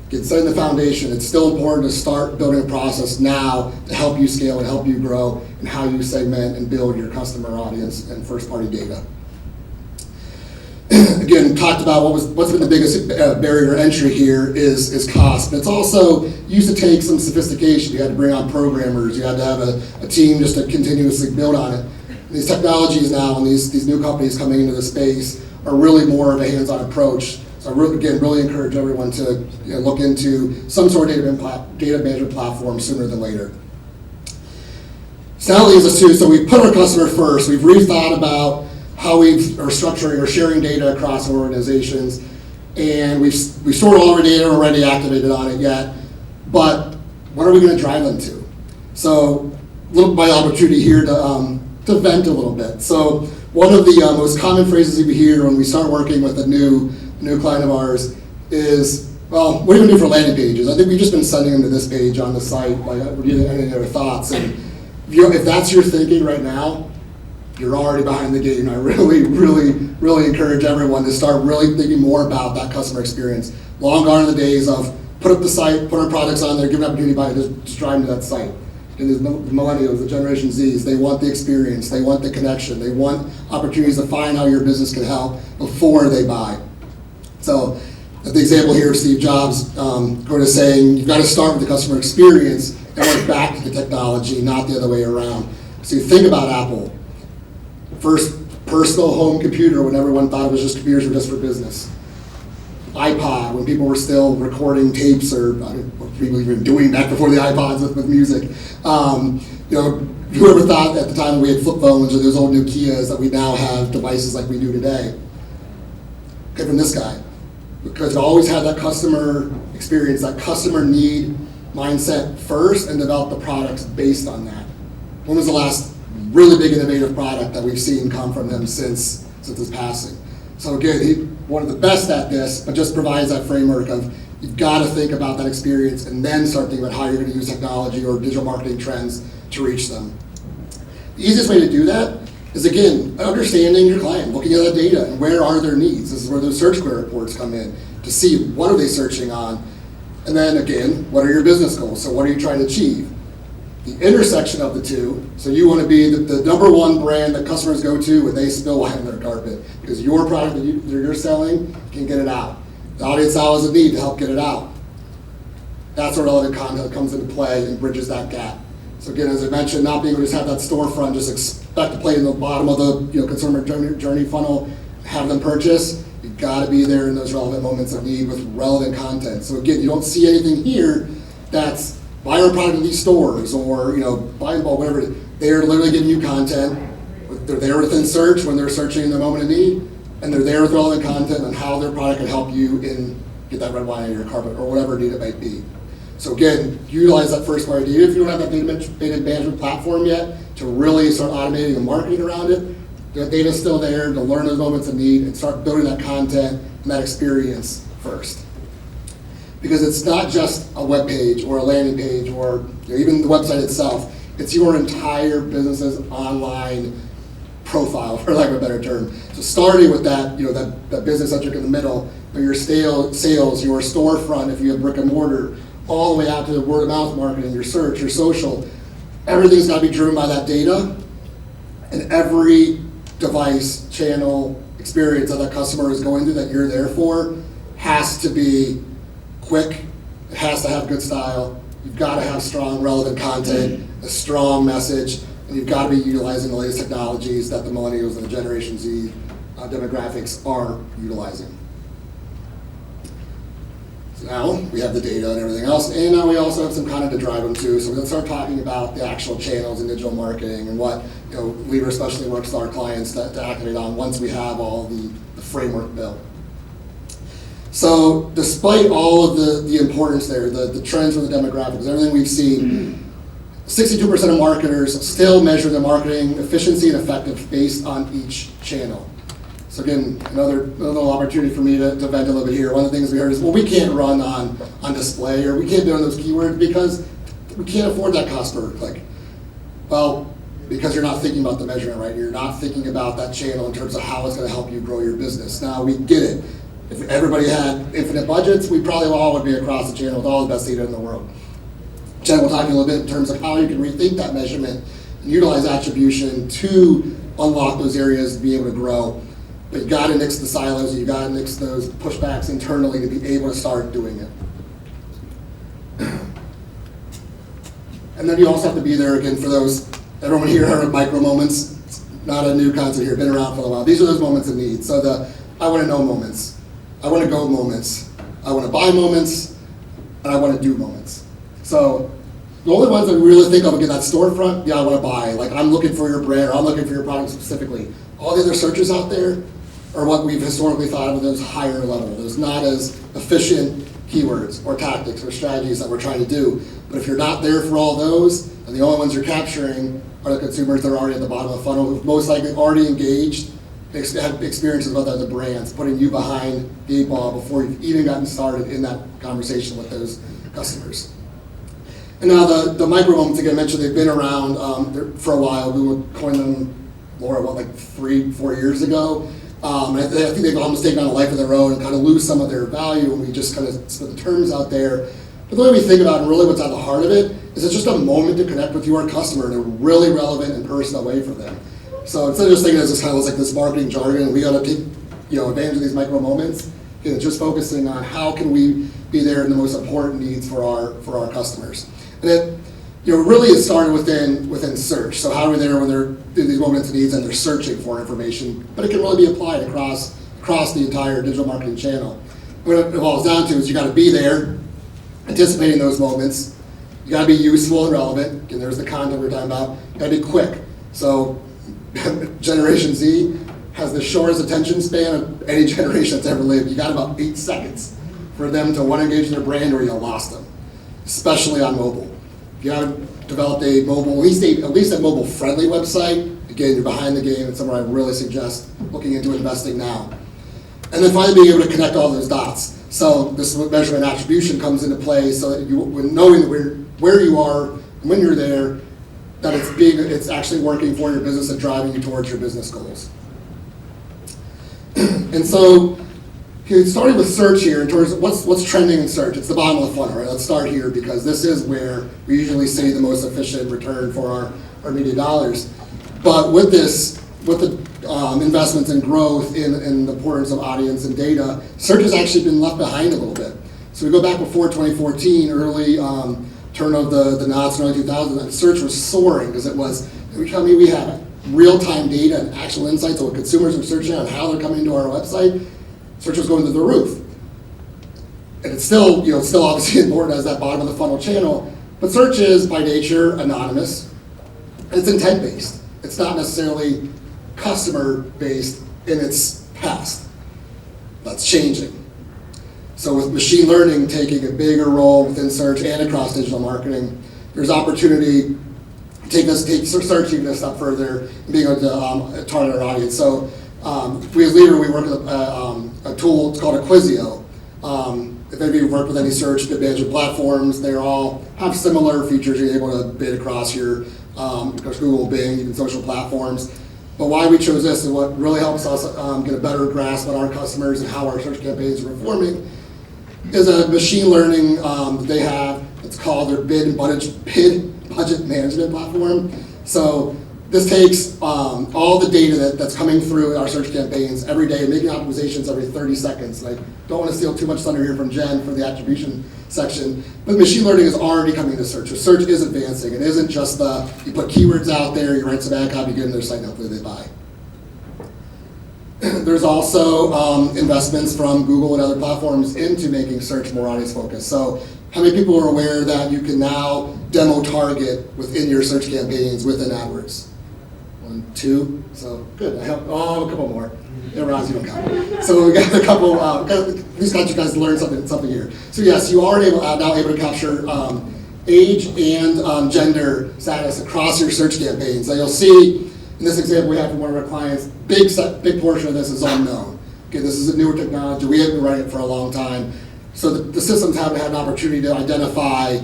Get setting the foundation. It's still important to start building a process now to help you scale and help you grow and how you segment and build your customer audience and first-party data. Again, talked about what's been the biggest barrier to entry here is cost. But it's also used to take some sophistication. You had to bring on programmers. You had to have a team just to continuously build on it. These technologies now and these new companies coming into the space are really more of a hands-on approach. So I really encourage everyone to look into some sort of data management platform sooner than later. So that leads us to, so we put our customer first. We've rethought about how we are structuring or sharing data across organizations, and we've stored all of our data, already activated on it yet, but what are we going to drive them to? So a little by opportunity here to vent a little bit. So one of the most common phrases you hear when we start working with a new client of ours is, well, what are you going to do for landing pages? I think we've just been sending them to this page on the site. Like, any other thoughts? And if that's your thinking right now, you're already behind the game. I really, really, really encourage everyone to start really thinking more about that customer experience. Long gone are the days of put up the site, put our products on there, give an opportunity to buy it, just drive them to that site. And the millennials, the Generation Zs, they want the experience, they want the connection, they want opportunities to find how your business can help before they buy. So the example here of Steve Jobs going to saying, you've got to start with the customer experience and work back to the technology, not the other way around. So you think about Apple. First personal home computer when everyone thought it was just computers were just for business. iPod, when people were still recording tapes or people even doing that before the iPods with music. Whoever thought at the time we had flip phones or those old Nokias that we now have devices like we do today? Okay, from this guy. Because it always had that customer experience, that customer need mindset first and develop the products based on that. When was the last really big innovative product that we've seen come from him since his passing? So again, he's one of the best at this, but just provides that framework of you've got to think about that experience and then start thinking about how you're going to use technology or digital marketing trends to reach them. The easiest way to do that is, again, understanding your client, looking at that data and where are their needs. This is where those search query reports come in to see what are they searching on. And then again, what are your business goals? So what are you trying to achieve? The intersection of the two, so you want to be the number one brand that customers go to when they spill wine on their carpet, because your product that you're selling can get it out. The audience now has a need to help get it out. That's where relevant content comes into play and bridges that gap. So again, as I mentioned, not being able to just have that storefront, just expect to play in the bottom of the consumer journey funnel, have them purchase. You've got to be there in those relevant moments of need with relevant content. So again, you don't see anything here that's buy our product in these stores or buy in bulk, whatever. They're literally giving you content. They're there within search when they're searching in the moment of need, and they're there with relevant content on how their product can help you get that red wine on your carpet or whatever need it might be. So again, utilize that first party data if you don't have that data management platform yet to really start automating the marketing around it. The data's still there to learn those moments of need and start building that content and that experience first. Because it's not just a web page or a landing page or even the website itself. It's your entire business's online profile, for lack of a better term. So starting with that, that business centric in the middle, but your sales, your storefront, if you have brick and mortar, all the way out to the word of mouth marketing, your search, your social, everything's got to be driven by that data, and every device, channel, experience that customer is going through that you're there for has to be quick, it has to have good style, you've got to have strong, relevant content, a strong message, and you've got to be utilizing the latest technologies that the millennials and the Generation Z demographics are utilizing. So now we have the data and everything else, and now we also have some content to drive them to. So let's start talking about the actual channels and digital marketing and what Leader especially works with our clients to activate on once we have all the framework built. So despite all of the importance there, the trends with the demographics, everything we've seen, 62% of marketers still measure their marketing efficiency and effectiveness based on each channel. So again, another little opportunity for me to vent a little bit here. One of the things we heard is, well, we can't run on display or we can't do on those keywords because we can't afford that cost per click. Well, because you're not thinking about the measurement, right? You're not thinking about that channel in terms of how it's going to help you grow your business. Now, we get it. If everybody had infinite budgets, we probably all would be across the channel with all the best data in the world. Jen will talk to you a little bit in terms of how you can rethink that measurement and utilize attribution to unlock those areas to be able to grow. But you got to nix the silos, you got to nix those pushbacks internally to be able to start doing it. And then you also have to be there again for those, everyone here heard of micro moments. It's not a new concept here, been around for a while. These are those moments of need. So the I want to know moments, I want to go moments, I want to buy moments, and I want to do moments. So the only ones that we really think of, again, that storefront, yeah, I want to buy. Like, I'm looking for your brand, or I'm looking for your product specifically. All the other searches out there are what we've historically thought of as higher level. Those not as efficient keywords or tactics or strategies that we're trying to do. But if you're not there for all those, and the only ones you're capturing are the consumers that are already at the bottom of the funnel, who've most likely already engaged, had experiences with other brands, putting you behind the 8 ball before you've even gotten started in that conversation with those customers. And now the micro moments, again, I mentioned they've been around for a while. We would coin them, Laura, like 3-4 years ago. I think they've almost taken on a life of their own and kind of lose some of their value when we just kind of split the terms out there. But the way we think about it, and really what's at the heart of it, is it's just a moment to connect with your customer in a really relevant and personal way for them. So instead of just thinking of this kind of like this marketing jargon, we got to take advantage of these micro moments. Again, just focusing on how can we be there in the most important needs for our customers. And it really is started within search. So how are we there when they're in these moments of needs and they're searching for information? But it can really be applied across the entire digital marketing channel. What it boils down to is you got to be there, anticipating those moments. You got to be useful and relevant. And there's the content we're talking about. You got to be quick. So Generation Z has the shortest attention span of any generation that's ever lived. You got about 8 seconds for them to want to engage in their brand, or you lost them, especially on mobile. If you haven't developed a mobile, at least a mobile-friendly website, again, you're behind the game. It's somewhere I really suggest looking into investing now. And then finally being able to connect all those dots. So this measurement attribution comes into play, so that when knowing where you are and when you're there, that it's actually working for your business and driving you towards your business goals. And so, starting with search here, in terms of what's trending in search, it's the bottom of the funnel, right? Let's start here because this is where we usually see the most efficient return for our media dollars. But with the investments in growth in the importance of audience and data, search has actually been left behind a little bit. So we go back before 2014, early turn of the knots in early 2000s, and search was soaring because we have real-time data and actual insights on what consumers are searching on, how they're coming to our website. Search was going to the roof. And it's still obviously important as that bottom of the funnel channel, but search is by nature anonymous. It's intent-based. It's not necessarily customer-based in its past. That's changing. So with machine learning taking a bigger role within search and across digital marketing, there's opportunity to take search even a step further and being able to target our audience. So we as Leader, we work with a tool, it's called Acquisio. If any of you have worked with any search bid management platforms, they all have similar features. You're able to bid across your Google, Bing, even social platforms. But why we chose this and what really helps us get a better grasp on our customers and how our search campaigns are performing is a machine learning that they have. It's called their bid budget management platform. So this takes all the data that's coming through our search campaigns every day, making optimizations every 30 seconds. And I don't want to steal too much thunder here from Jen for the attribution section, but machine learning is already coming to search. So search is advancing. It isn't just you put keywords out there, you write some ad copy, get them their site, and hopefully they buy. There's also investments from Google and other platforms into making search more audience focused. So how many people are aware that you can now demo target within your search campaigns within AdWords? 1, 2, so good. I have a couple more. You don't count. So we got a couple. At least got you guys to learn something here. So yes, you are now able to capture age and gender status across your search campaigns. Now you'll see in this example we have from one of our clients, big portion of this is unknown. Okay, this is a newer technology. We haven't been running it for a long time. So the systems haven't had an opportunity to identify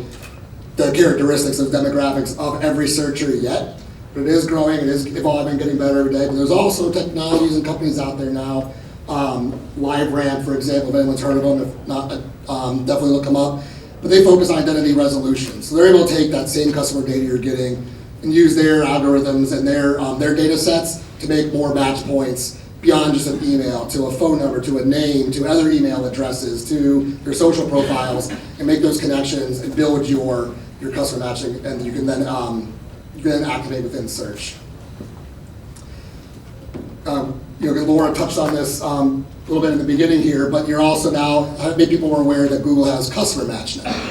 the characteristics of demographics of every searcher yet. But it is growing, it is evolving, getting better every day. But there's also technologies and companies out there now LiveRamp, for example, if anyone's heard of them. If not, definitely look them up. But they focus on identity resolution. So they're able to take that same customer data you're getting and use their algorithms and their data sets to make more match points beyond just an email, to a phone number, to a name, to other email addresses, to your social profiles, and make those connections and build your customer matching, and you can then activate within search. Laura touched on this a little bit in the beginning here, but you're also now, many people were aware that Google has Customer Match now.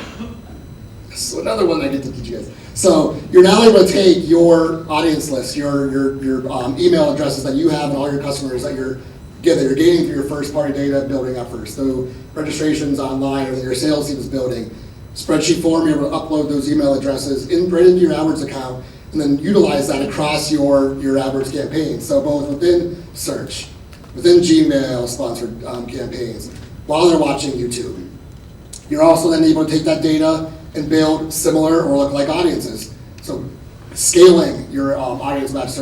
So another one I get to teach you guys. So you're now able to take your audience list, your email addresses that you have and all your customers that you're gaining through your first-party data building efforts, through registrations online or that your sales team is building. Spreadsheet form, you're able to upload those email addresses right into your AdWords account and then utilize that across your AdWords campaign. So both within search, within Gmail sponsored campaigns, while they're watching YouTube. You're also then able to take that data and build similar or lookalike audiences. So scaling your audience match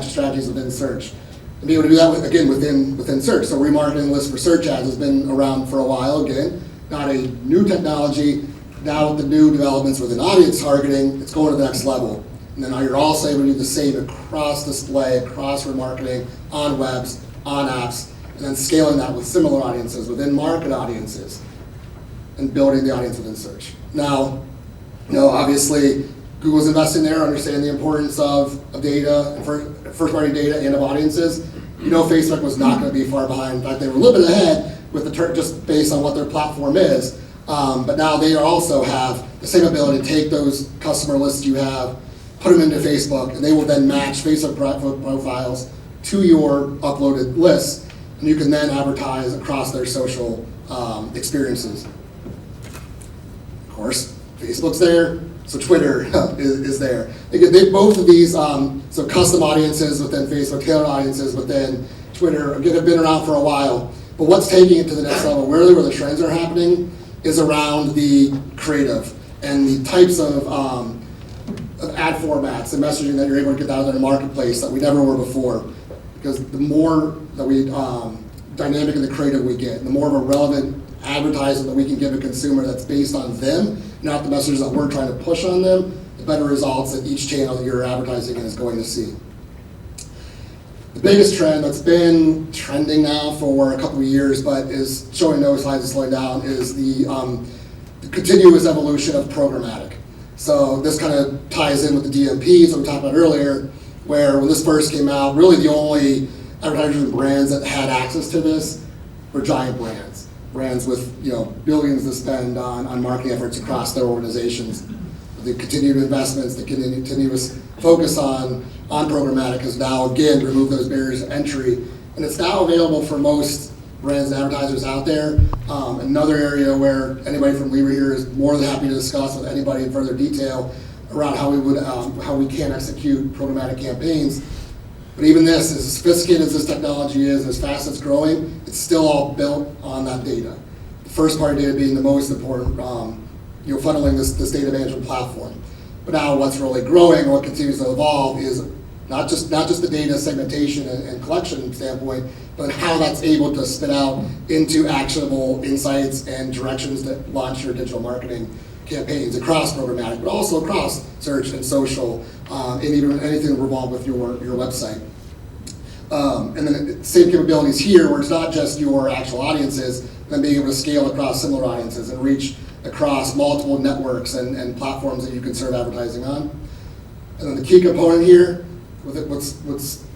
strategies within search. And be able to do that within search. So remarketing lists for search ads has been around for a while. Again, not a new technology. Now with the new developments within audience targeting, it's going to the next level. And then you're also able to do the same across display, across remarketing, on webs, on apps, and then scaling that with similar audiences, within market audiences, and building the audience within search. Now, obviously, Google's investing there, understanding the importance of data, and first-party data and of audiences. Facebook was not going to be far behind. In fact, they were a little bit ahead with just based on what their platform is. But now they also have the same ability to take those customer lists you have, put them into Facebook, and they will then match Facebook profiles to your uploaded lists, and you can then advertise across their social experiences. Of course, Facebook's there, so Twitter is there. Again, both of these, so custom audiences within Facebook, tailored audiences within Twitter, again, have been around for a while. But what's taking it to the next level, where the trends are happening, is around the creative and the types of ad formats and messaging that you're able to get out there in the marketplace that we never were before. Because the more that we dynamic in the creative we get, the more of a relevant advertising that we can give a consumer that's based on them, not the messages that we're trying to push on them, the better results that each channel that you're advertising in is going to see. The biggest trend that's been trending now for a couple of years, but is showing no signs of slowing down, is the continuous evolution of programmatic. So this kind of ties in with the DMPs that we talked about earlier, where when this first came out, really the only advertisers and brands that had access to this were giant brands. Brands with billions to spend on marketing efforts across their organizations. The continued investments, the continuous focus on programmatic has now again removed those barriers to entry, and it's now available for most brands and advertisers out there. Another area where anybody from Libra here is more than happy to discuss with anybody in further detail around how we can execute programmatic campaigns. But even this, as sophisticated as this technology is, as fast as it's growing, it's still all built on that data. The first-party data being the most important, funneling this data management platform. But now what's really growing, what continues to evolve, is not just the data segmentation and collection standpoint, but how that's able to spit out into actionable insights and directions that launch your digital marketing campaigns across programmatic, but also across search and social, and even anything involved with your website. And then same capabilities here, where it's not just your actual audiences, then being able to scale across similar audiences and reach across multiple networks and platforms that you can serve advertising on. And then the key component here, what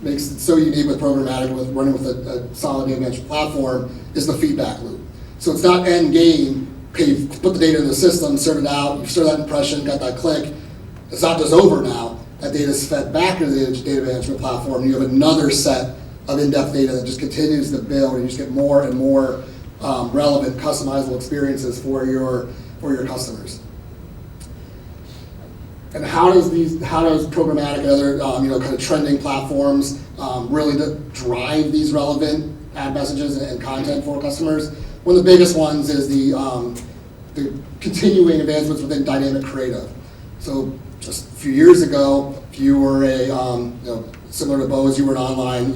makes it so unique with programmatic, with running with a solid data management platform, is the feedback loop. So it's not end game. Okay, you've put the data in the system, served it out, you've served that impression, got that click. It's not just over now. That data is fed back into the data management platform. You have another set of in-depth data that just continues to build, and you just get more and more relevant, customizable experiences for your customers. And how does programmatic and other kind of trending platforms really drive these relevant ad messages and content for customers? One of the biggest ones is the continuing advancements within dynamic creative. So just a few years ago, if you were similar to Bose, you were an online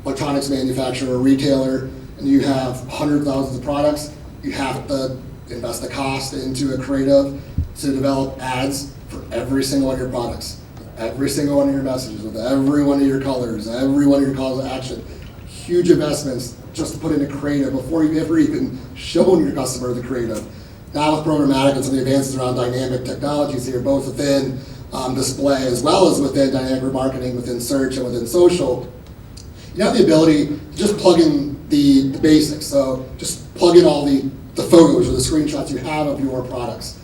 electronics manufacturer or retailer, and you have hundreds of thousands of products, you have to invest the cost into a creative to develop ads for every single one of your products, every single one of your messages, with every one of your colors, every one of your calls to action. Huge investments just to put into creative before you've ever even shown your customer the creative. Now with programmatic and some of the advances around dynamic technologies here, both within display as well as within dynamic remarketing, within search and within social, you have the ability to just plug in the basics. So just plug in all the photos or the screenshots you have of your products.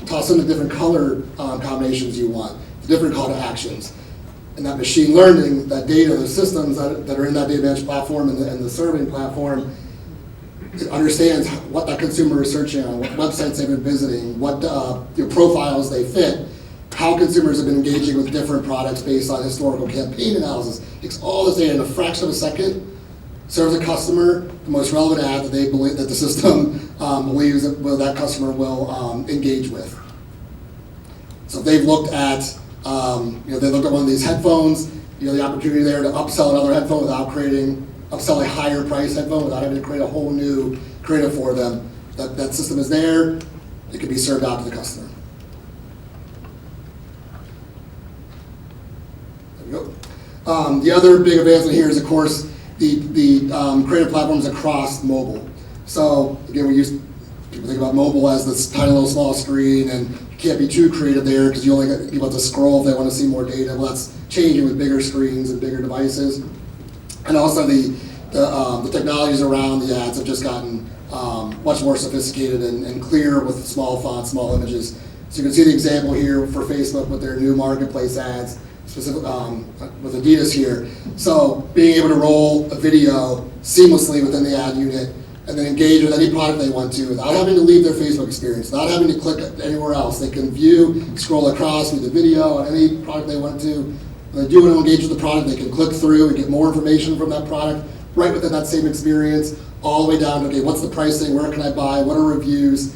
Toss in the different color combinations you want, the different call to actions. And that machine learning, that data, the systems that are in that data management platform and the serving platform, it understands what that consumer is searching on, what websites they've been visiting, what profiles they fit, how consumers have been engaging with different products based on historical campaign analysis. Takes all this data in a fraction of a second, serves a customer the most relevant ad that they believe that the system believes that customer will engage with. So if they've looked at they looked at one of these headphones, the opportunity there to upsell another headphone without upsell a higher price headphone without having to create a whole new creative for them. That system is there, it can be served out to the customer. There we go. The other big advancement here is, of course, the creative platforms across mobile. So again, people think about mobile as this tiny little small screen, and you can't be too creative there because you only get people to scroll if they want to see more data. Well, that's changing with bigger screens and bigger devices. And also the technologies around the ads have just gotten much more sophisticated and clear with small fonts, small images. So you can see the example here for Facebook with their new marketplace ads, specific with Adidas here. So being able to roll a video seamlessly within the ad unit and then engage with any product they want to without having to leave their Facebook experience, without having to click anywhere else. They can view, scroll across, view the video on any product they want to. When they do want to engage with the product, they can click through and get more information from that product right within that same experience, all the way down to, okay, what's the pricing, where can I buy, what are reviews?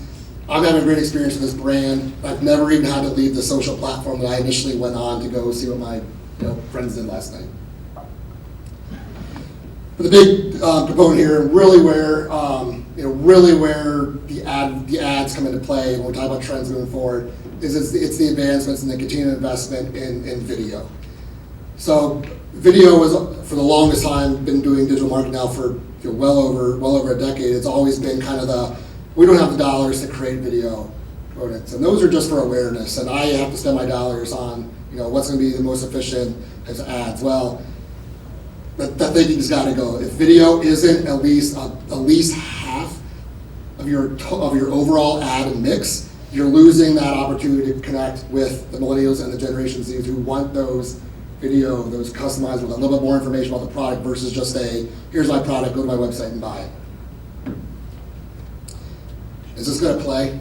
I'm having a great experience with this brand. I've never even had to leave the social platform that I initially went on to go see what my friends did last night. But the big component here, really where the ads come into play when we talk about trends moving forward, is it's the advancements and the continued investment in video. So video was, for the longest time, been doing digital marketing now for well over a decade. It's always been kind of we don't have the dollars to create video components, and those are just for awareness. And I have to spend my dollars on what's going to be the most efficient as ads. Well, that thinking has got to go. If video isn't at least half of your overall ad mix, you're losing that opportunity to connect with the millennials and the Generation Z who want those video, those customized with a little bit more information about the product versus just here's my product, go to my website and buy it. Is this going to play?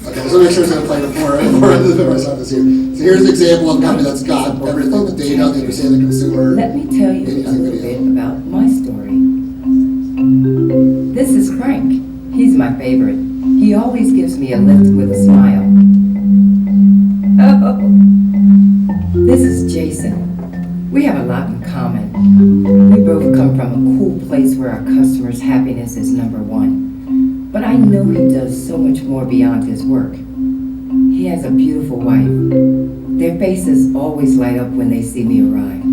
Okay, so make sure it's going to play before I start this here. So here's an example of a company that's got everything, the data, they understand the consumer. Let me tell you a little bit about my story. This is Frank. He's my favorite. He always gives me a lift with a smile. Oh, this is Jason. We have a lot in common. We both come from a cool place where our customers' happiness is number one. But I know he does so much more beyond his work. He has a beautiful wife. Their faces always light up when they see me arrive.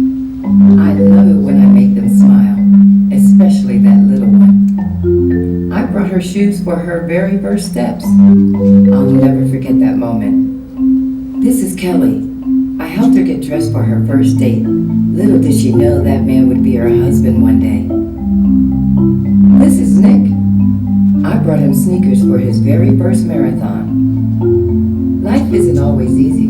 I love it when I make them smile, especially that little one. I brought her shoes for her very first steps. I'll never forget that moment. This is Kelly. I helped her get dressed for her first date. Little did she know that man would be her husband one day. This is Nick. I brought him sneakers for his very first marathon. Life isn't always easy.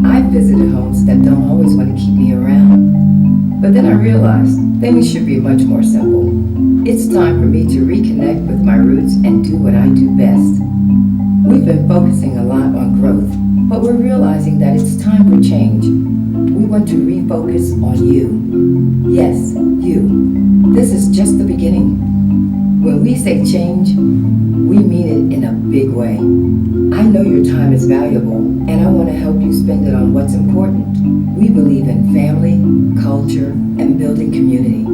I've visited homes that don't always want to keep me around. But then I realized things should be much more simple. It's time for me to reconnect with my roots and do what I do best. We've been focusing a lot on growth, but we're realizing that it's time for change. We want to refocus on you. Yes, you. This is just the beginning. When we say change, we mean it in a big way. I know your time is valuable, and I want to help you spend it on what's important. We believe in family, culture, and and building community.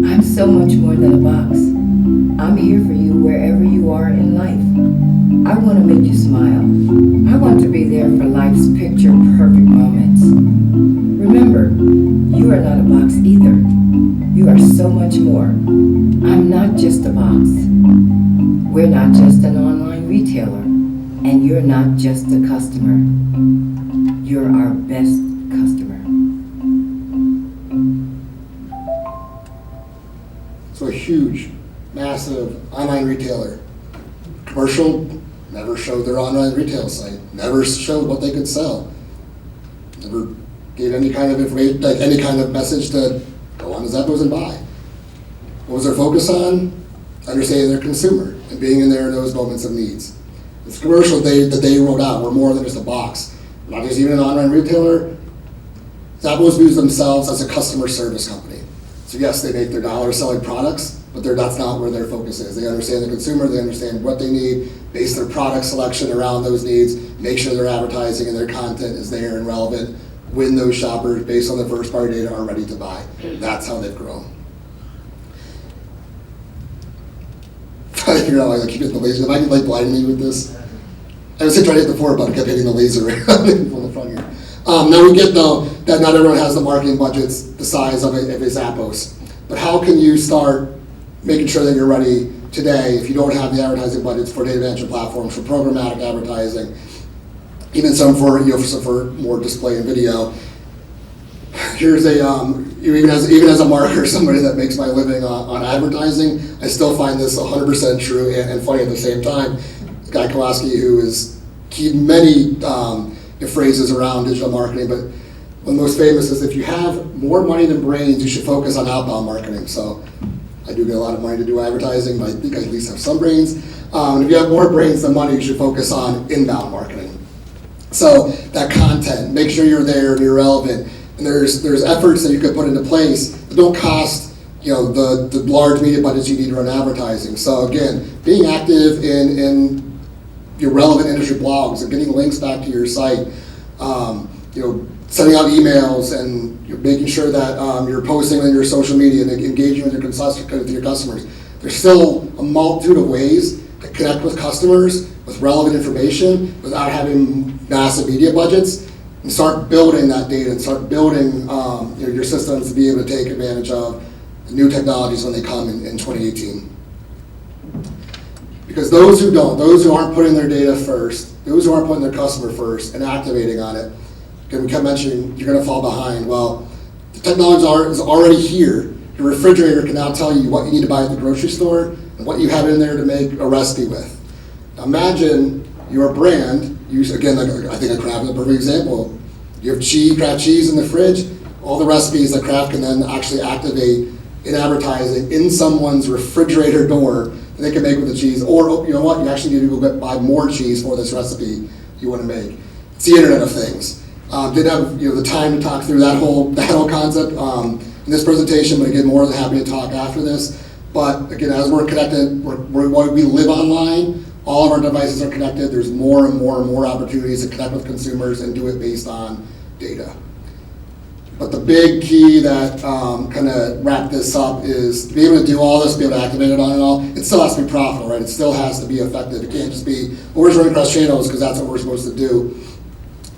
I'm so much more than a box. I'm here for you wherever you are in life. I want to make you smile. I want to be there for life's picture-perfect moments. Remember, you are not a box either. You are so much more. I'm not just a box. We're not just an online retailer, and you're not just a customer. You're our best customer. So a huge, massive online retailer. Commercial never showed their online retail site, never showed what they could sell, never gave any kind of information, like any kind of message to go on to Zappos and buy. What was their focus on? Understanding their consumer and being in there in those moments of needs. This commercial that they wrote out were more than just a box. Not just even an online retailer. Zappos views themselves as a customer service company. So yes, they make their dollars selling products, but that's not where their focus is. They understand the consumer, they understand what they need, base their product selection around those needs, make sure their advertising and their content is there and relevant when those shoppers, based on the first party data, are ready to buy. That's how they've grown. Trying to figure out why I keep hitting the laser. Am I like blinding me with this? I was trying to hit the forward button, kept hitting the laser on the front here. Now we get though that not everyone has the marketing budgets the size of a Zappos. But how can you start making sure that you're ready today if you don't have the advertising budgets for data management platforms, for programmatic advertising, even some for more display and video. Here's a even as a marketer, somebody that makes my living on advertising, I still find this 100% true and funny at the same time. Guy Kowalski, who is keyed many phrases around digital marketing, but one of the most famous is if you have more money than brains, you should focus on outbound marketing. So I do get a lot of money to do advertising, but I think I at least have some brains. If you have more brains than money, you should focus on inbound marketing. So that content, make sure you're there and you're relevant. And there's efforts that you could put into place that don't cost the large media budgets you need to run advertising. So again, being active in your relevant industry blogs and getting links back to your site, sending out emails and making sure that you're posting on your social media and engaging with your customers. There's still a multitude of ways to connect with customers with relevant information without having massive media budgets, and start building that data and start building your systems to be able to take advantage of the new technologies when they come in 2018. Because those who aren't putting their data first, those who aren't putting their customer first and activating on it, again, we kept mentioning you're going to fall behind. Well, the technology is already here. Your refrigerator can now tell you what you need to buy at the grocery store and what you have in there to make a recipe with. Now imagine your brand, again, I think Kraft is a perfect example. You have Kraft cheese in the fridge, all the recipes that Kraft can then actually activate in advertising in someone's refrigerator door that they can make with the cheese, or you know what, you actually need to go buy more cheese for this recipe you want to make. It's the Internet of Things. Didn't have the time to talk through that whole concept in this presentation, but again, more than happy to talk after this. But again, as we're connected, we live online. All of our devices are connected. There's more and more and more opportunities to connect with consumers and do it based on data. But the big key that kind of wrap this up is to be able to do all this, be able to activate it on and all. It still has to be profitable, right? It still has to be effective. It can't just be, well, we're just running across channels because that's what we're supposed to do.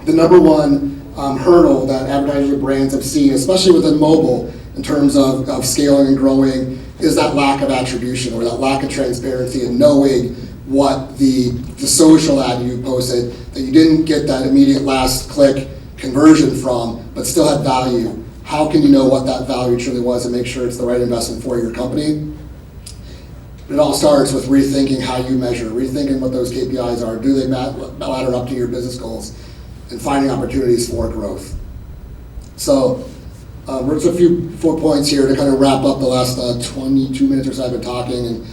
The number one hurdle that advertisers and brands have seen, especially within mobile, in terms of scaling and growing, is that lack of attribution or that lack of transparency and knowing what the social ad you posted that you didn't get that immediate last click conversion from, but still had value. How can you know what that value truly was and make sure it's the right investment for your company? It all starts with rethinking how you measure, rethinking what those KPIs are. Do they ladder up to your business goals? And finding opportunities for growth. So we're just a few 4 points here to kind of wrap up the last 22 minutes or so I've been talking, and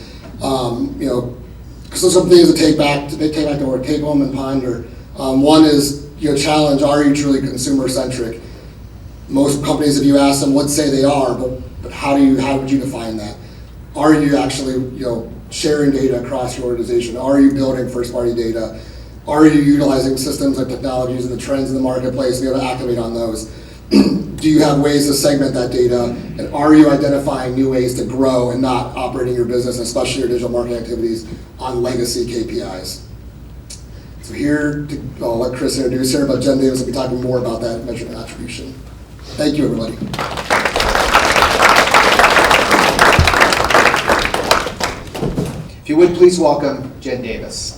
because there's some things to take back to work, take home and ponder. One is challenge: are you truly consumer centric? Most companies, if you ask them, would say they are, but how would you define that? Are you actually sharing data across your organization? Are you building first party data? Are you utilizing systems and technologies and the trends in the marketplace to be able to activate on those? do you have ways to segment that data? And are you identifying new ways to grow and not operating your business, especially your digital marketing activities, on legacy KPIs? So here, I'll let Chris introduce her, but Jen Davis will be talking more about that measurement attribution. Thank you, everybody. If you would, please welcome Jen Davis.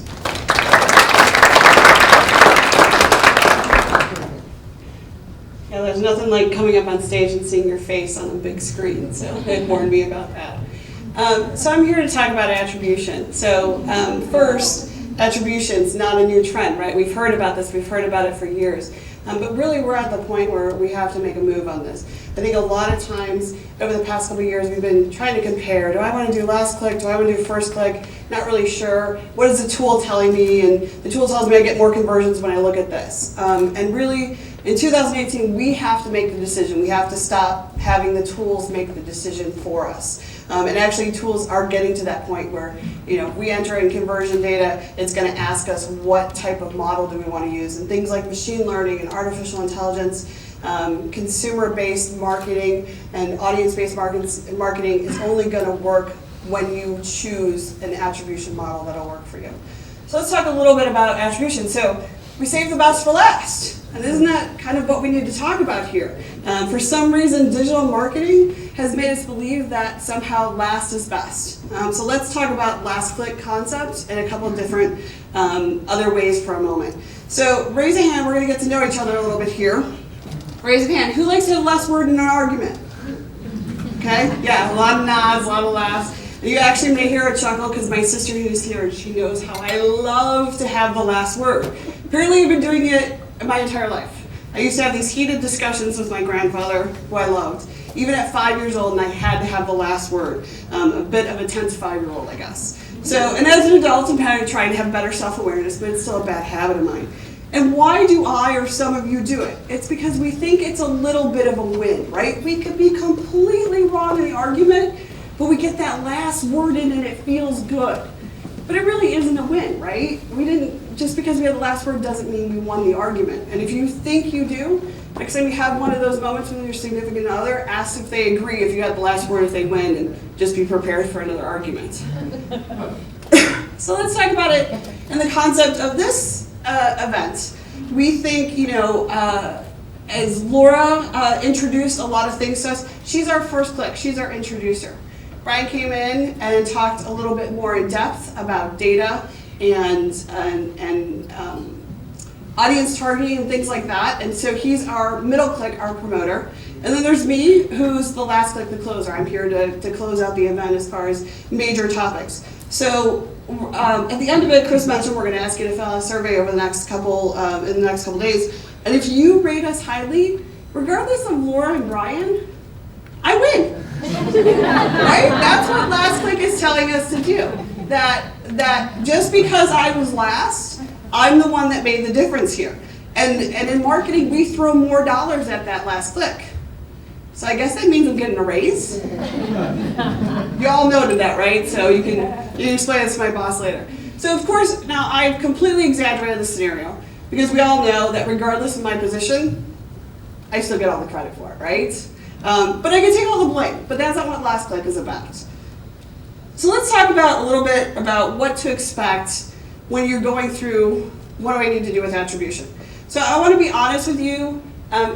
Yeah, there's nothing like coming up on stage and seeing your face on a big screen, so it warned me about that. So I'm here to talk about attribution. So first, attribution's not a new trend, right? We've heard about this, we've heard about it for years. But really we're at the point where we have to make a move on this. I think a lot of times over the past couple of years we've been trying to compare. Do I want to do last click? Do I want to do first click? Not really sure. What is the tool telling me? And the tool tells me I get more conversions when I look at this. And really, in 2018, we have to make the decision. We have to stop having the tools make the decision for us. And actually, tools are getting to that point where, if we enter in conversion data, it's going to ask us what type of model do we want to use. And things like machine learning and artificial intelligence, consumer-based marketing and audience-based marketing is only going to work when you choose an attribution model that'll work for you. So let's talk a little bit about attribution. So we saved the best for last. And isn't that kind of what we need to talk about here? For some reason, digital marketing has made us believe that somehow last is best. So let's talk about last click concepts and a couple of different other ways for a moment. So raise a hand, we're going to get to know each other a little bit here. Raise a hand. Who likes to have last word in an argument? Okay, yeah, a lot of nods, a lot of laughs. You actually may hear a chuckle because my sister who's here, she knows how I love to have the last word. Apparently I've been doing it my entire life. I used to have these heated discussions with my grandfather, who I loved, even at 5 years old, and I had to have the last word. A bit of a tense 5-year-old, I guess. So, and as an adult, I'm kind of trying to have better self-awareness, but it's still a bad habit of mine. And why do I or some of you do it? It's because we think it's a little bit of a win, right? We could be completely wrong in the argument, but we get that last word in and it feels good. But it really isn't a win, right? Just because we have the last word doesn't mean we won the argument. And if you think you do, next time you have one of those moments with your significant other, ask if they agree if you had the last word if they win, and just be prepared for another argument. So let's talk about it in the concept of this event. We think, as Laura introduced a lot of things to us, she's our first click, she's our introducer. Brian came in and talked a little bit more in depth about data and audience targeting and things like that. And so he's our middle click, our promoter. And then there's me, who's the last click, the closer. I'm here to close out the event as far as major topics. So at the end of it, Chris mentioned we're going to ask you to fill out a survey over the next couple in the next couple days. And if you rate us highly, regardless of Laura and Brian, I win. Right? That's what last click is telling us to do. That just because I was last, I'm the one that made the difference here. And in marketing, we throw more dollars at that last click. So I guess that means I'm getting a raise. You all noted that, right? So you can explain this to my boss later. So of course, now I've completely exaggerated the scenario because we all know that regardless of my position, I still get all the credit for it, right? But I can take all the blame, but that's not what last click is about. So let's talk about a little bit about what to expect when you're going through, what do I need to do with attribution? So I want to be honest with you,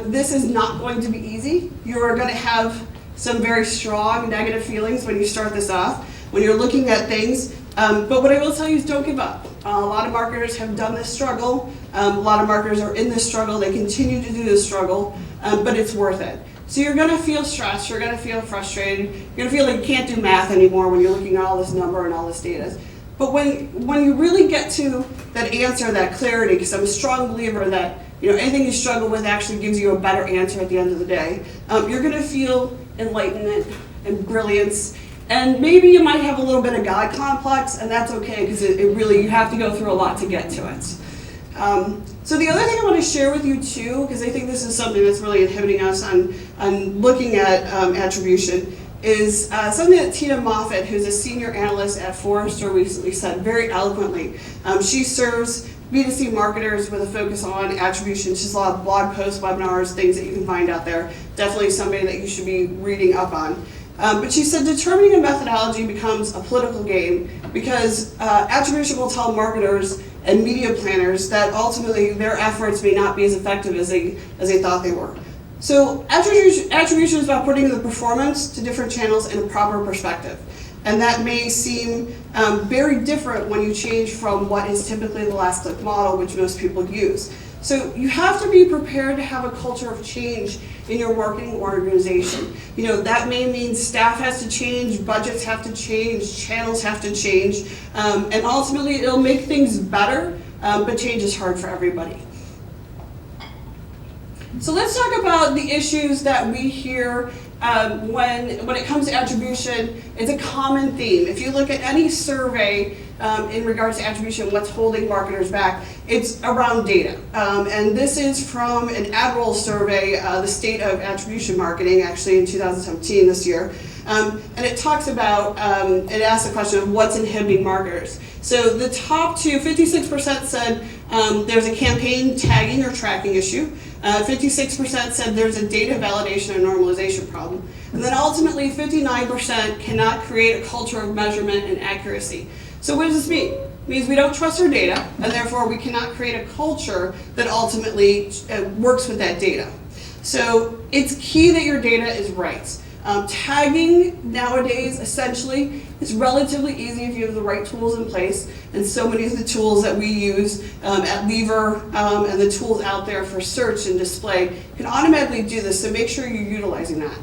this is not going to be easy. You're going to have some very strong negative feelings when you start this off, when you're looking at things. But what I will tell you is don't give up. A lot of marketers have done this struggle. A lot of marketers are in this struggle. They continue to do this struggle, but it's worth it. So you're going to feel stressed. You're going to feel frustrated. You're going to feel like you can't do math anymore when you're looking at all this number and all this data. But when you really get to that answer, that clarity, because I'm a strong believer that anything you struggle with actually gives you a better answer at the end of the day, you're going to feel enlightenment and brilliance. And maybe you might have a little bit of God complex, and that's okay, because it really, you have to go through a lot to get to it. So the other thing I want to share with you too, because I think this is something that's really inhibiting us on looking at attribution, is something that Tina Moffat, who's a senior analyst at Forrester, recently said very eloquently. She serves B2C marketers with a focus on attribution. Just a lot of blog posts, webinars, things that you can find out there. Definitely somebody that you should be reading up on. But she said determining a methodology becomes a political game because attribution will tell marketers and media planners that ultimately their efforts may not be as effective as they thought they were. So attribution is about putting the performance to different channels in a proper perspective. And that may seem very different when you change from what is typically the last click model, which most people use. So you have to be prepared to have a culture of change in your marketing organization. You know, that may mean staff has to change, budgets have to change, channels have to change, and ultimately it'll make things better, but change is hard for everybody. So let's talk about the issues that we hear when it comes to attribution. It's a common theme. If you look at any survey in regards to attribution, what's holding marketers back, it's around data. And this is from an AdRoll survey, the state of attribution marketing, actually in 2017 this year. And it talks about, it asks the question of what's inhibiting marketers. So the top two, 56% said there's a campaign tagging or tracking issue. 56% said there's a data validation and normalization problem. And then ultimately 59% cannot create a culture of measurement and accuracy. So what does this mean? It means we don't trust our data, and therefore we cannot create a culture that ultimately works with that data. So it's key that your data is right. Tagging nowadays essentially is relatively easy if you have the right tools in place, and so many of the tools that we use at Lever and the tools out there for search and display can automatically do this, so make sure you're utilizing that.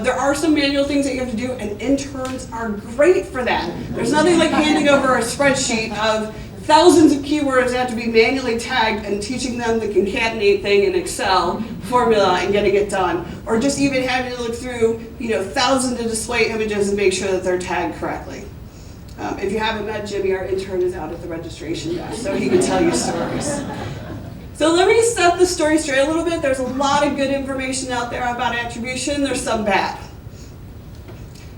There are some manual things that you have to do, and interns are great for that. There's nothing like handing over a spreadsheet of thousands of keywords that have to be manually tagged and teaching them the concatenate thing in Excel formula and getting it done. Or just even having to look through, thousands of display images and make sure that they're tagged correctly. If you haven't met Jimmy, our intern is out at the registration desk, so he can tell you stories. So let me set the story straight a little bit. There's a lot of good information out there about attribution. There's some bad.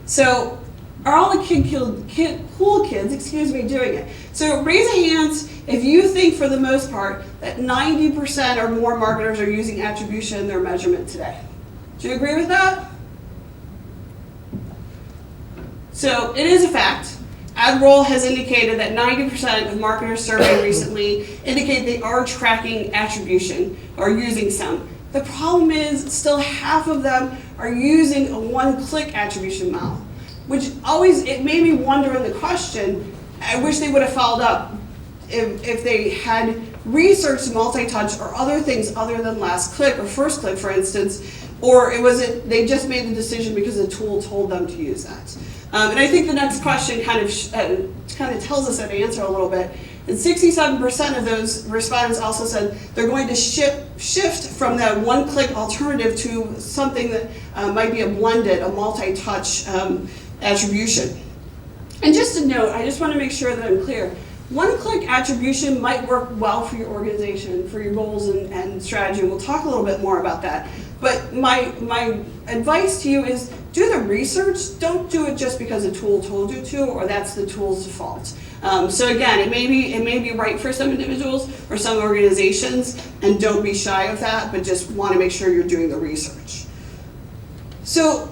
So are all the cool kids doing it? So raise a hand if you think, for the most part, that 90% or more marketers are using attribution in their measurement today. Do you agree with that? So it is a fact. AdRoll has indicated that 90% of marketers surveyed recently indicate they are tracking attribution or using some. The problem is still half of them are using a one-click attribution model, which it made me wonder in the question. I wish they would have followed up if they had researched multi-touch or other things other than last click or first click, for instance, or they just made the decision because the tool told them to use that. And I think the next question kind of tells us that answer a little bit. And 67% of those respondents also said they're going to shift from that one-click alternative to something that might be a blended, a multi-touch attribution. And just a note, I just want to make sure that I'm clear. One-click attribution might work well for your organization, for your goals and strategy. We'll talk a little bit more about that. But my advice to you is do the research. Don't do it just because a tool told you to, or that's the tool's default. So again, it may be right for some individuals or some organizations, and don't be shy of that, but just want to make sure you're doing the research. So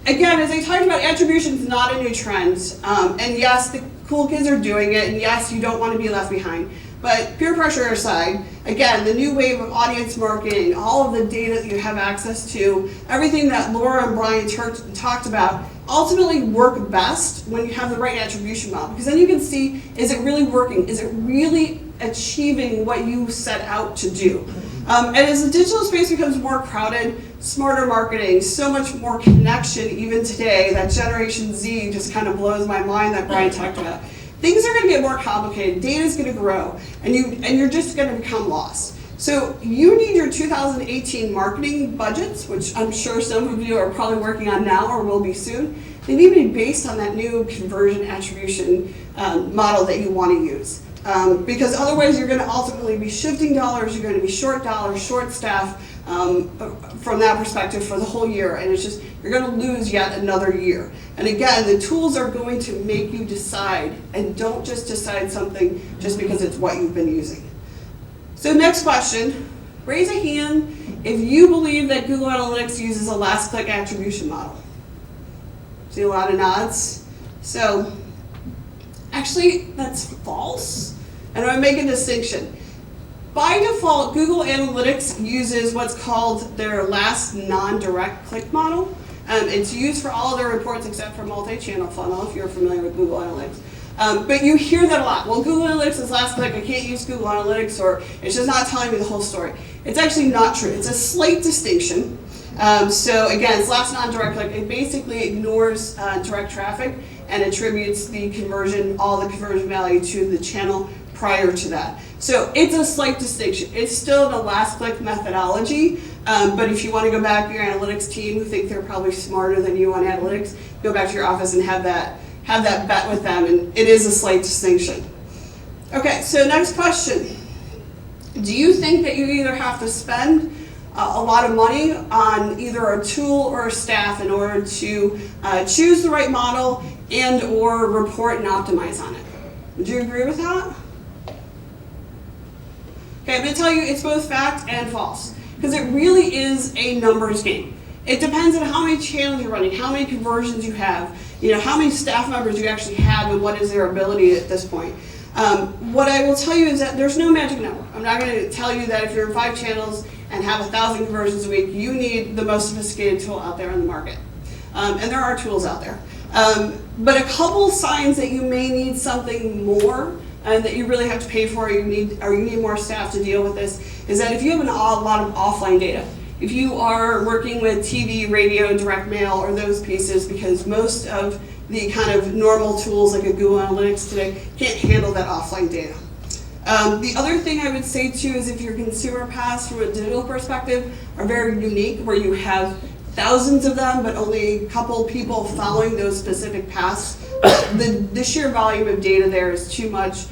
again, as I talked about, attribution is not a new trend. And yes, the cool kids are doing it, and yes, you don't want to be left behind. But peer pressure aside, again, the new wave of audience marketing, all of the data that you have access to, everything that Laura and Brian talked about, ultimately work best when you have the right attribution model. Because then you can see, is it really working? Is it really achieving what you set out to do? And as the digital space becomes more crowded, smarter marketing, so much more connection even today, that Generation Z just kind of blows my mind that Brian talked about. Things are going to get more complicated, data is going to grow, and you're just going to become lost. So you need your 2018 marketing budgets, which I'm sure some of you are probably working on now or will be soon. They need to be based on that new conversion attribution model that you want to use. Because otherwise you're going to ultimately be shifting dollars, you're going to be short dollars, short staff from that perspective for the whole year, and it's just, you're going to lose yet another year. And again, the tools are going to make you decide, and don't just decide something just because it's what you've been using. So next question, raise a hand if you believe that Google Analytics uses a last click attribution model. See a lot of nods. So actually that's false, and I'm going to make a distinction. By default, Google Analytics uses what's called their last non-direct click model. It's used for all of their reports except for multi-channel funnel, if you're familiar with Google Analytics. But you hear that a lot. Well, Google Analytics is last click, I can't use Google Analytics, or it's just not telling me the whole story. It's actually not true. It's a slight distinction. So again, it's last non-direct click. It basically ignores direct traffic and attributes the conversion, all the conversion value to the channel prior to that. So it's a slight distinction. It's still the last click methodology, but if you want to go back to your analytics team who think they're probably smarter than you on analytics, go back to your office and have that bet with them, and it is a slight distinction. Okay, so next question. Do you think that you either have to spend a lot of money on either a tool or a staff in order to choose the right model and or report and optimize on it? Would you agree with that? Okay, I'm going to tell you it's both fact and false, because it really is a numbers game. It depends on how many channels you're running, how many conversions you have, how many staff members you actually have, and what is their ability at this point. What I will tell you is that there's no magic number. I'm not going to tell you that if you're in 5 channels and have 1,000 conversions a week, you need the most sophisticated tool out there in the market. And there are tools out there. But a couple signs that you may need something more and that you really have to pay for, or you need more staff to deal with this, is that if you have a lot of offline data, if you are working with TV, radio, direct mail, or those pieces, because most of the kind of normal tools like a Google Analytics today can't handle that offline data. The other thing I would say too is if your consumer paths from a digital perspective are very unique, where you have thousands of them, but only a couple people following those specific paths, the sheer volume of data there is too much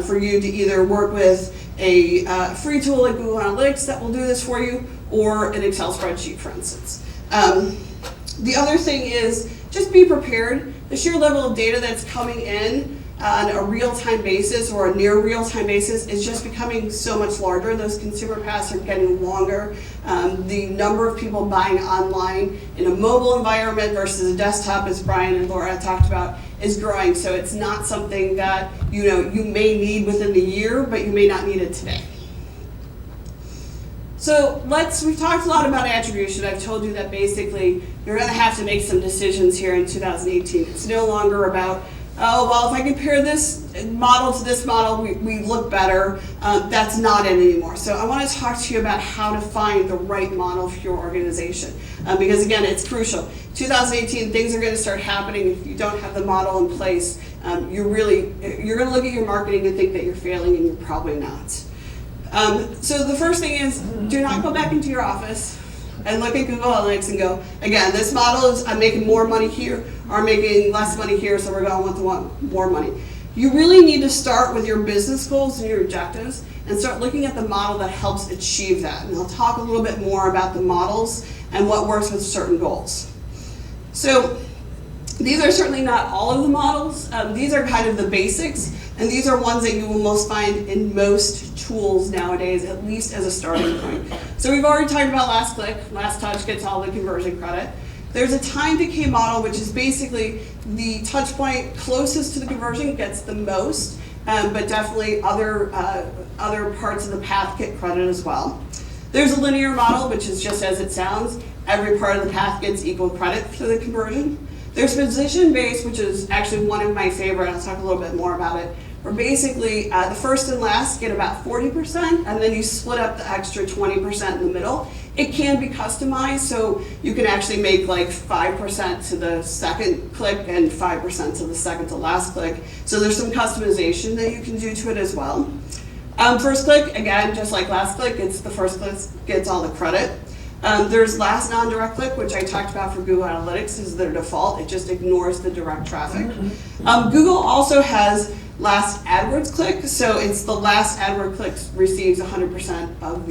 for you to either work with a free tool like Google Analytics that will do this for you, or an Excel spreadsheet, for instance. The other thing is just be prepared. The sheer level of data that's coming in on a real-time basis or a near real-time basis is just becoming so much larger. Those consumer paths are getting longer. The number of people buying online in a mobile environment versus a desktop, as Brian and Laura talked about, is growing. So it's not something that you may need within the year, but you may not need it today. So we've talked a lot about attribution. I've told you that basically you're going to have to make some decisions here in 2018. It's no longer about, oh, well, if I compare this model to this model, we look better. That's not it anymore. So I want to talk to you about how to find the right model for your organization. Because again, it's crucial. 2018, things are going to start happening. If you don't have the model in place, you're going to look at your marketing and think that you're failing, and you're probably not. So the first thing is, do not go back into your office and look at Google Analytics and go, again, this model is, I'm making more money here, or I'm making less money here, so we're going to want more money. You really need to start with your business goals and your objectives and start looking at the model that helps achieve that. And I'll talk a little bit more about the models and what works with certain goals. So these are certainly not all of the models. These are kind of the basics, and these are ones that you will most find in most tools nowadays, at least as a starting point. So we've already talked about last click. Last touch gets all the conversion credit. There's a time decay model, which is basically the touch point closest to the conversion gets the most, but definitely other parts of the path get credit as well. There's a linear model, which is just as it sounds. Every part of the path gets equal credit for the conversion. There's position-based, which is actually one of my favorite. I'll talk a little bit more about it. Where basically the first and last get about 40%, and then you split up the extra 20% in the middle. It can be customized, so you can actually make like 5% to the second click and 5% to the second to last click. So there's some customization that you can do to it as well. First click, again, just like last click, it's the first click gets all the credit. There's last non-direct click, which I talked about for Google Analytics is their default. It just ignores the direct traffic. Google also has last AdWords click, so it's the last AdWords click receives 100% of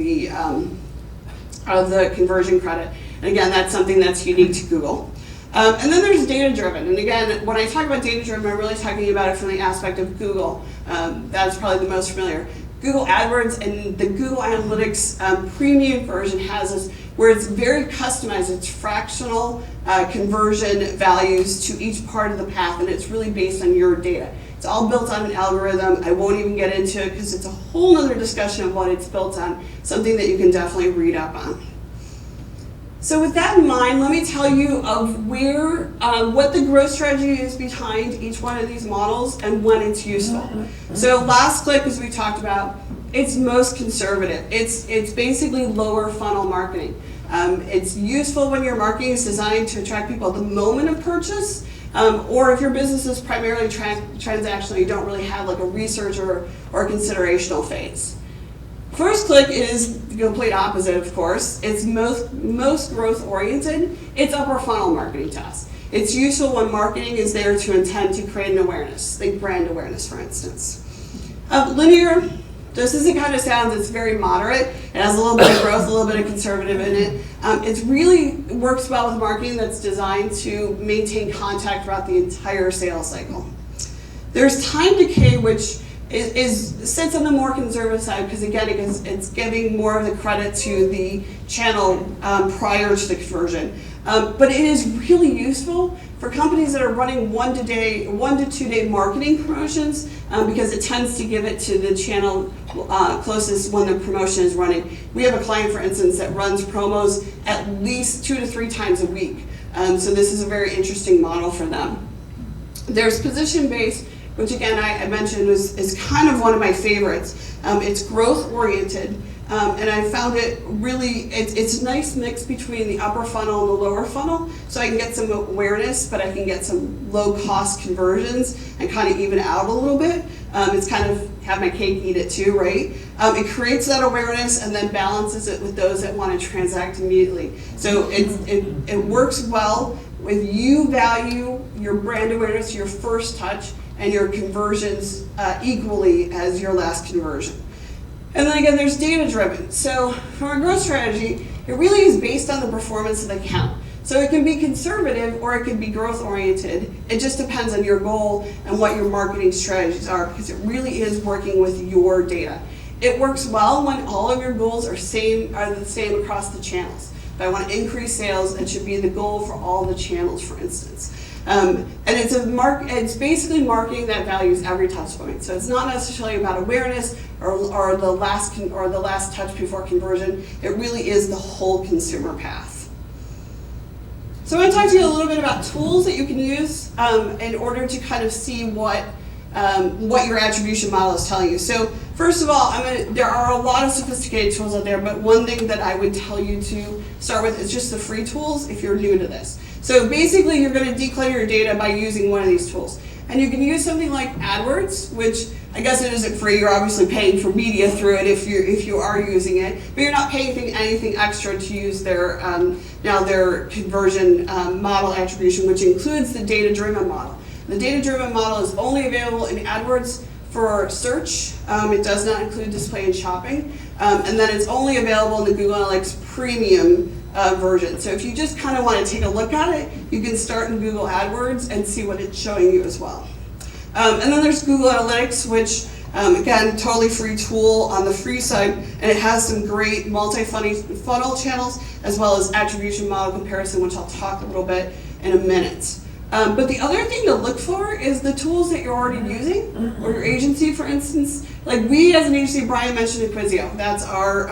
the conversion credit. And again, that's something that's unique to Google. And then there's data-driven. And again, when I talk about data-driven, I'm really talking about it from the aspect of Google. That's probably the most familiar. Google AdWords and the Google Analytics premium version has this where it's very customized. It's fractional conversion values to each part of the path, and it's really based on your data. It's all built on an algorithm. I won't even get into it because it's a whole other discussion of what it's built on, something that you can definitely read up on. So with that in mind, let me tell you of where, what the growth strategy is behind each one of these models and when it's useful. So last click, as we talked about, it's most conservative. It's basically lower funnel marketing. It's useful when your marketing is designed to attract people at the moment of purchase, or if your business is primarily transactional, you don't really have like a research or considerational phase. First click is the complete opposite, of course. It's most growth oriented. It's upper funnel marketing to us. It's useful when marketing is there to intend to create an awareness, think brand awareness, for instance. Linear, just as it kind of sounds, it's very moderate. It has a little bit of growth, a little bit of conservative in it. It really works well with marketing that's designed to maintain contact throughout the entire sales cycle. There's time decay, which sits on the more conservative side because, again, it's giving more of the credit to the channel prior to the conversion. But it is really useful for companies that are running 1 to 2 day marketing promotions because it tends to give it to the channel closest when the promotion is running. We have a client, for instance, that runs promos at least 2 to 3 times a week. So this is a very interesting model for them. There's position-based, which again I mentioned is kind of one of my favorites. It's growth oriented, and I found it really, it's a nice mix between the upper funnel and the lower funnel, so I can get some awareness, but I can get some low cost conversions and kind of even out a little bit. It's kind of have my cake, eat it too, right? It creates that awareness and then balances it with those that want to transact immediately. So it works well with you value your brand awareness, your first touch, and your conversions equally as your last conversion. And then again, there's data driven. So from our growth strategy, it really is based on the performance of the account. So it can be conservative or it can be growth oriented. It just depends on your goal and what your marketing strategies are, because it really is working with your data. It works well when all of your goals are the same across the channels. If I want to increase sales, it should be the goal for all the channels, for instance. And it's basically marketing that values every touch point. So it's not necessarily about awareness or the last touch before conversion. It really is the whole consumer path. So I want to talk to you a little bit about tools that you can use in order to kind of see what your attribution model is telling you. So first of all, there are a lot of sophisticated tools out there, but one thing that I would tell you to start with is just the free tools if you're new to this. So basically, you're going to declutter your data by using one of these tools. And you can use something like AdWords, which I guess it isn't free. You're obviously paying for media through it if you are using it, but you're not paying anything extra to use their conversion model attribution, which includes the data-driven model. The data-driven model is only available in AdWords for search. It does not include display and shopping, and then it's only available in the Google Analytics Premium version. So if you just kind of want to take a look at it, you can start in Google AdWords and see what it's showing you as well. And then there's Google Analytics, which again, totally free tool on the free side, and it has some great multi-funnel channels as well as attribution model comparison, which I'll talk a little bit in a minute. But the other thing to look for is the tools that you're already using, or your agency, for instance. Like we as an agency, Brian mentioned Acquisio. That's our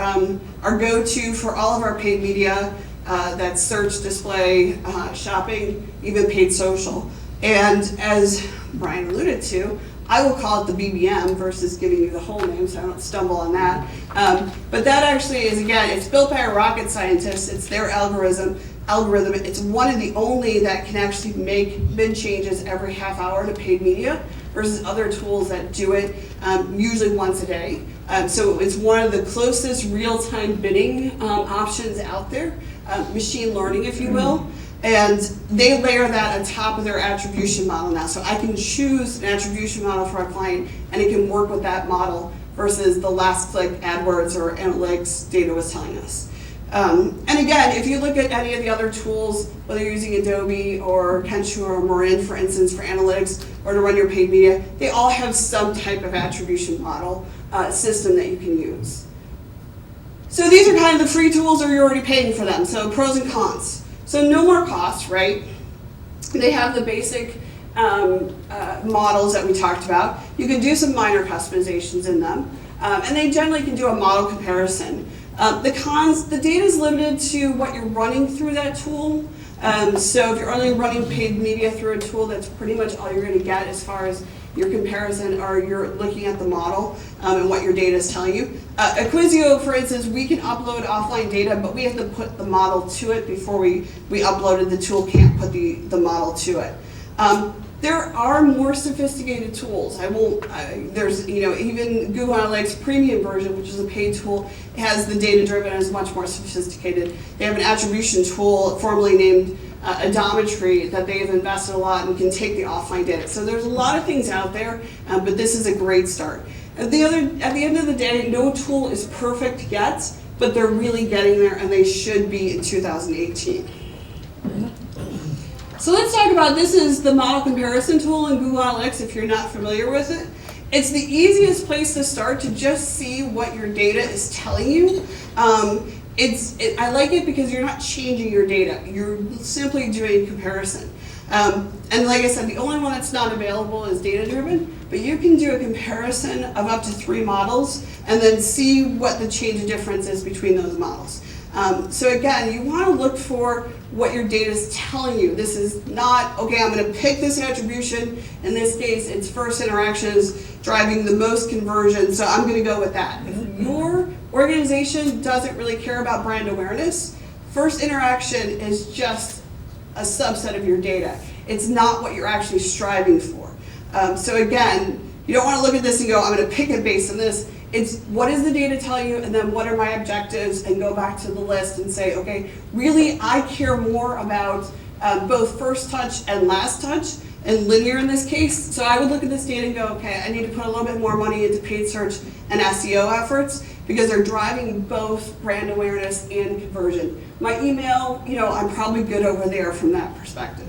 go-to for all of our paid media. That's search, display, shopping, even paid social. And as Brian alluded to, I will call it the BBM versus giving you the whole name so I don't stumble on that. But that actually is, again, it's built by a rocket scientist. It's their algorithm. It's one of the only that can actually make bid changes every half hour to paid media versus other tools that do it usually once a day. So it's one of the closest real-time bidding options out there, machine learning, if you will. And they layer that on top of their attribution model now. So I can choose an attribution model for a client, and it can work with that model versus the last click AdWords or analytics data was telling us. And again, if you look at any of the other tools, whether you're using Adobe or Kensho or Marin, for instance, for analytics or to run your paid media, they all have some type of attribution model system that you can use. So these are kind of the free tools, or you're already paying for them. So pros and cons. So no more costs, right? They have the basic models that we talked about. You can do some minor customizations in them. And they generally can do a model comparison. The cons, the data is limited to what you're running through that tool. So if you're only running paid media through a tool, that's pretty much all you're going to get as far as your comparison, or you're looking at the model and what your data is telling you. Acquisio, for instance, we can upload offline data, but we have to put the model to it before we upload it. The tool can't put the model to it. There are more sophisticated tools. There's, even Google Analytics Premium version, which is a paid tool, has the data-driven and is much more sophisticated. They have an attribution tool formerly named Odometry that they have invested a lot and can take the offline data. So there's a lot of things out there, but this is a great start. At the end of the day, no tool is perfect yet, but they're really getting there, and they should be in 2018. So let's talk about, this is the model comparison tool in Google Analytics if you're not familiar with it. It's the easiest place to start to just see what your data is telling you. I like it because you're not changing your data. You're simply doing comparison. And like I said, the only one that's not available is data-driven, but you can do a comparison of up to 3 models and then see what the change of difference is between those models. So again, you want to look for what your data is telling you. This is not, okay, I'm going to pick this attribution. In this case, it's first interactions driving the most conversion, so I'm going to go with that. If your organization doesn't really care about brand awareness, first interaction is just a subset of your data. It's not what you're actually striving for. So again, you don't want to look at this and go, I'm going to pick it based on this. It's what is the data telling you, and then what are my objectives, and go back to the list and say, okay, really I care more about both first touch and last touch, and linear in this case. So I would look at this data and go, okay, I need to put a little bit more money into paid search and SEO efforts because they're driving both brand awareness and conversion. My email, I'm probably good over there from that perspective.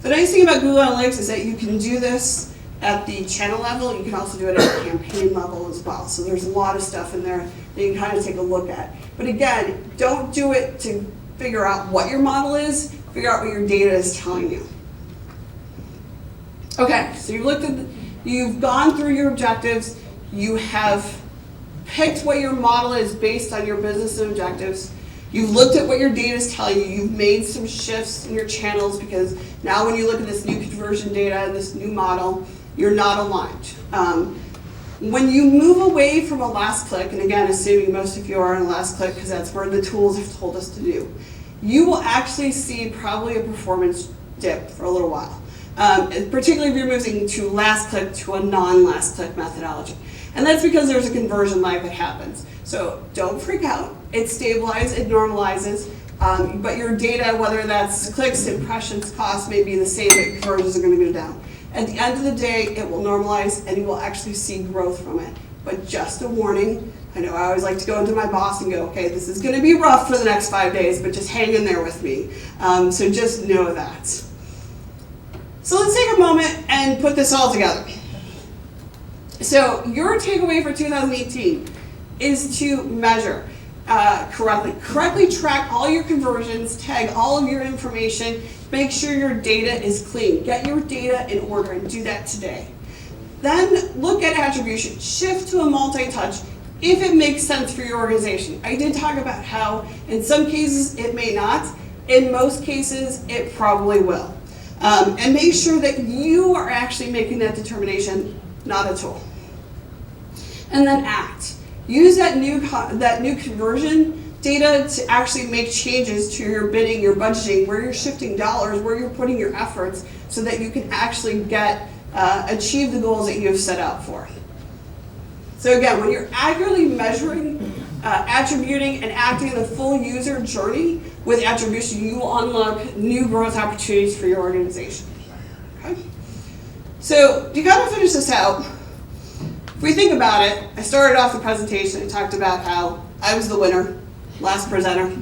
The nice thing about Google Analytics is that you can do this at the channel level. You can also do it at the campaign level as well. So there's a lot of stuff in there that you can kind of take a look at. But again, don't do it to figure out what your model is, figure out what your data is telling you. Okay, so you've gone through your objectives, you have picked what your model is based on your business objectives. You've looked at what your data is telling you. You've made some shifts in your channels because now when you look at this new conversion data and this new model, you're not aligned. When you move away from a last click, and again, assuming most of you are on a last click because that's where the tools have told us to do, you will actually see probably a performance dip for a little while. Particularly if you're moving to last click to a non-last click methodology. And that's because there's a conversion lag that happens. So don't freak out. It stabilizes, it normalizes, but your data, whether that's clicks, impressions, costs, may be the same, but conversions are going to go down. At the end of the day, it will normalize and you will actually see growth from it. But just a warning, I know I always like to go into my boss and go, okay, this is going to be rough for the next 5 days, but just hang in there with me. So just know that. So let's take a moment and put this all together. So your takeaway for 2018 is to measure correctly track all your conversions, tag all of your information, make sure your data is clean. Get your data in order and do that today. Then look at attribution. Shift to a multi-touch if it makes sense for your organization. I did talk about how in some cases it may not. In most cases, it probably will. And make sure that you are actually making that determination, not a tool. And then act. Use that new conversion data to actually make changes to your bidding, your budgeting, where you're shifting dollars, where you're putting your efforts, so that you can actually achieve the goals that you have set out for. So again, when you're accurately measuring, attributing, and acting in the full user journey with attribution, you will unlock new growth opportunities for your organization. Okay? So to kind of finish this out, if we think about it, I started off the presentation and talked about how I was the winner, last presenter.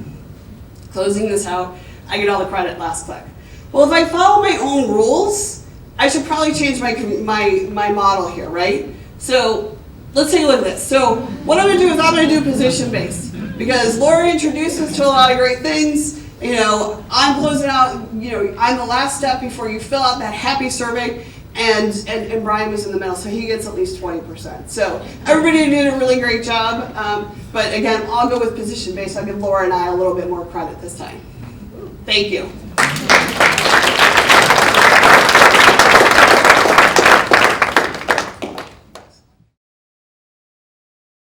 closing this out, I get all the credit last click. Well, if I follow my own rules, I should probably change my model here, right? So let's take a look at this. So what I'm gonna do is I'm gonna do position based, because Laura introduced us to a lot of great things. You know, I'm closing out, you know, I'm the last step before you fill out that happy survey, and Brian was in the middle, so he gets at least 20%. So everybody did a really great job, but again, I'll go with position based. I'll give Laura and I a little bit more credit this time. Thank you.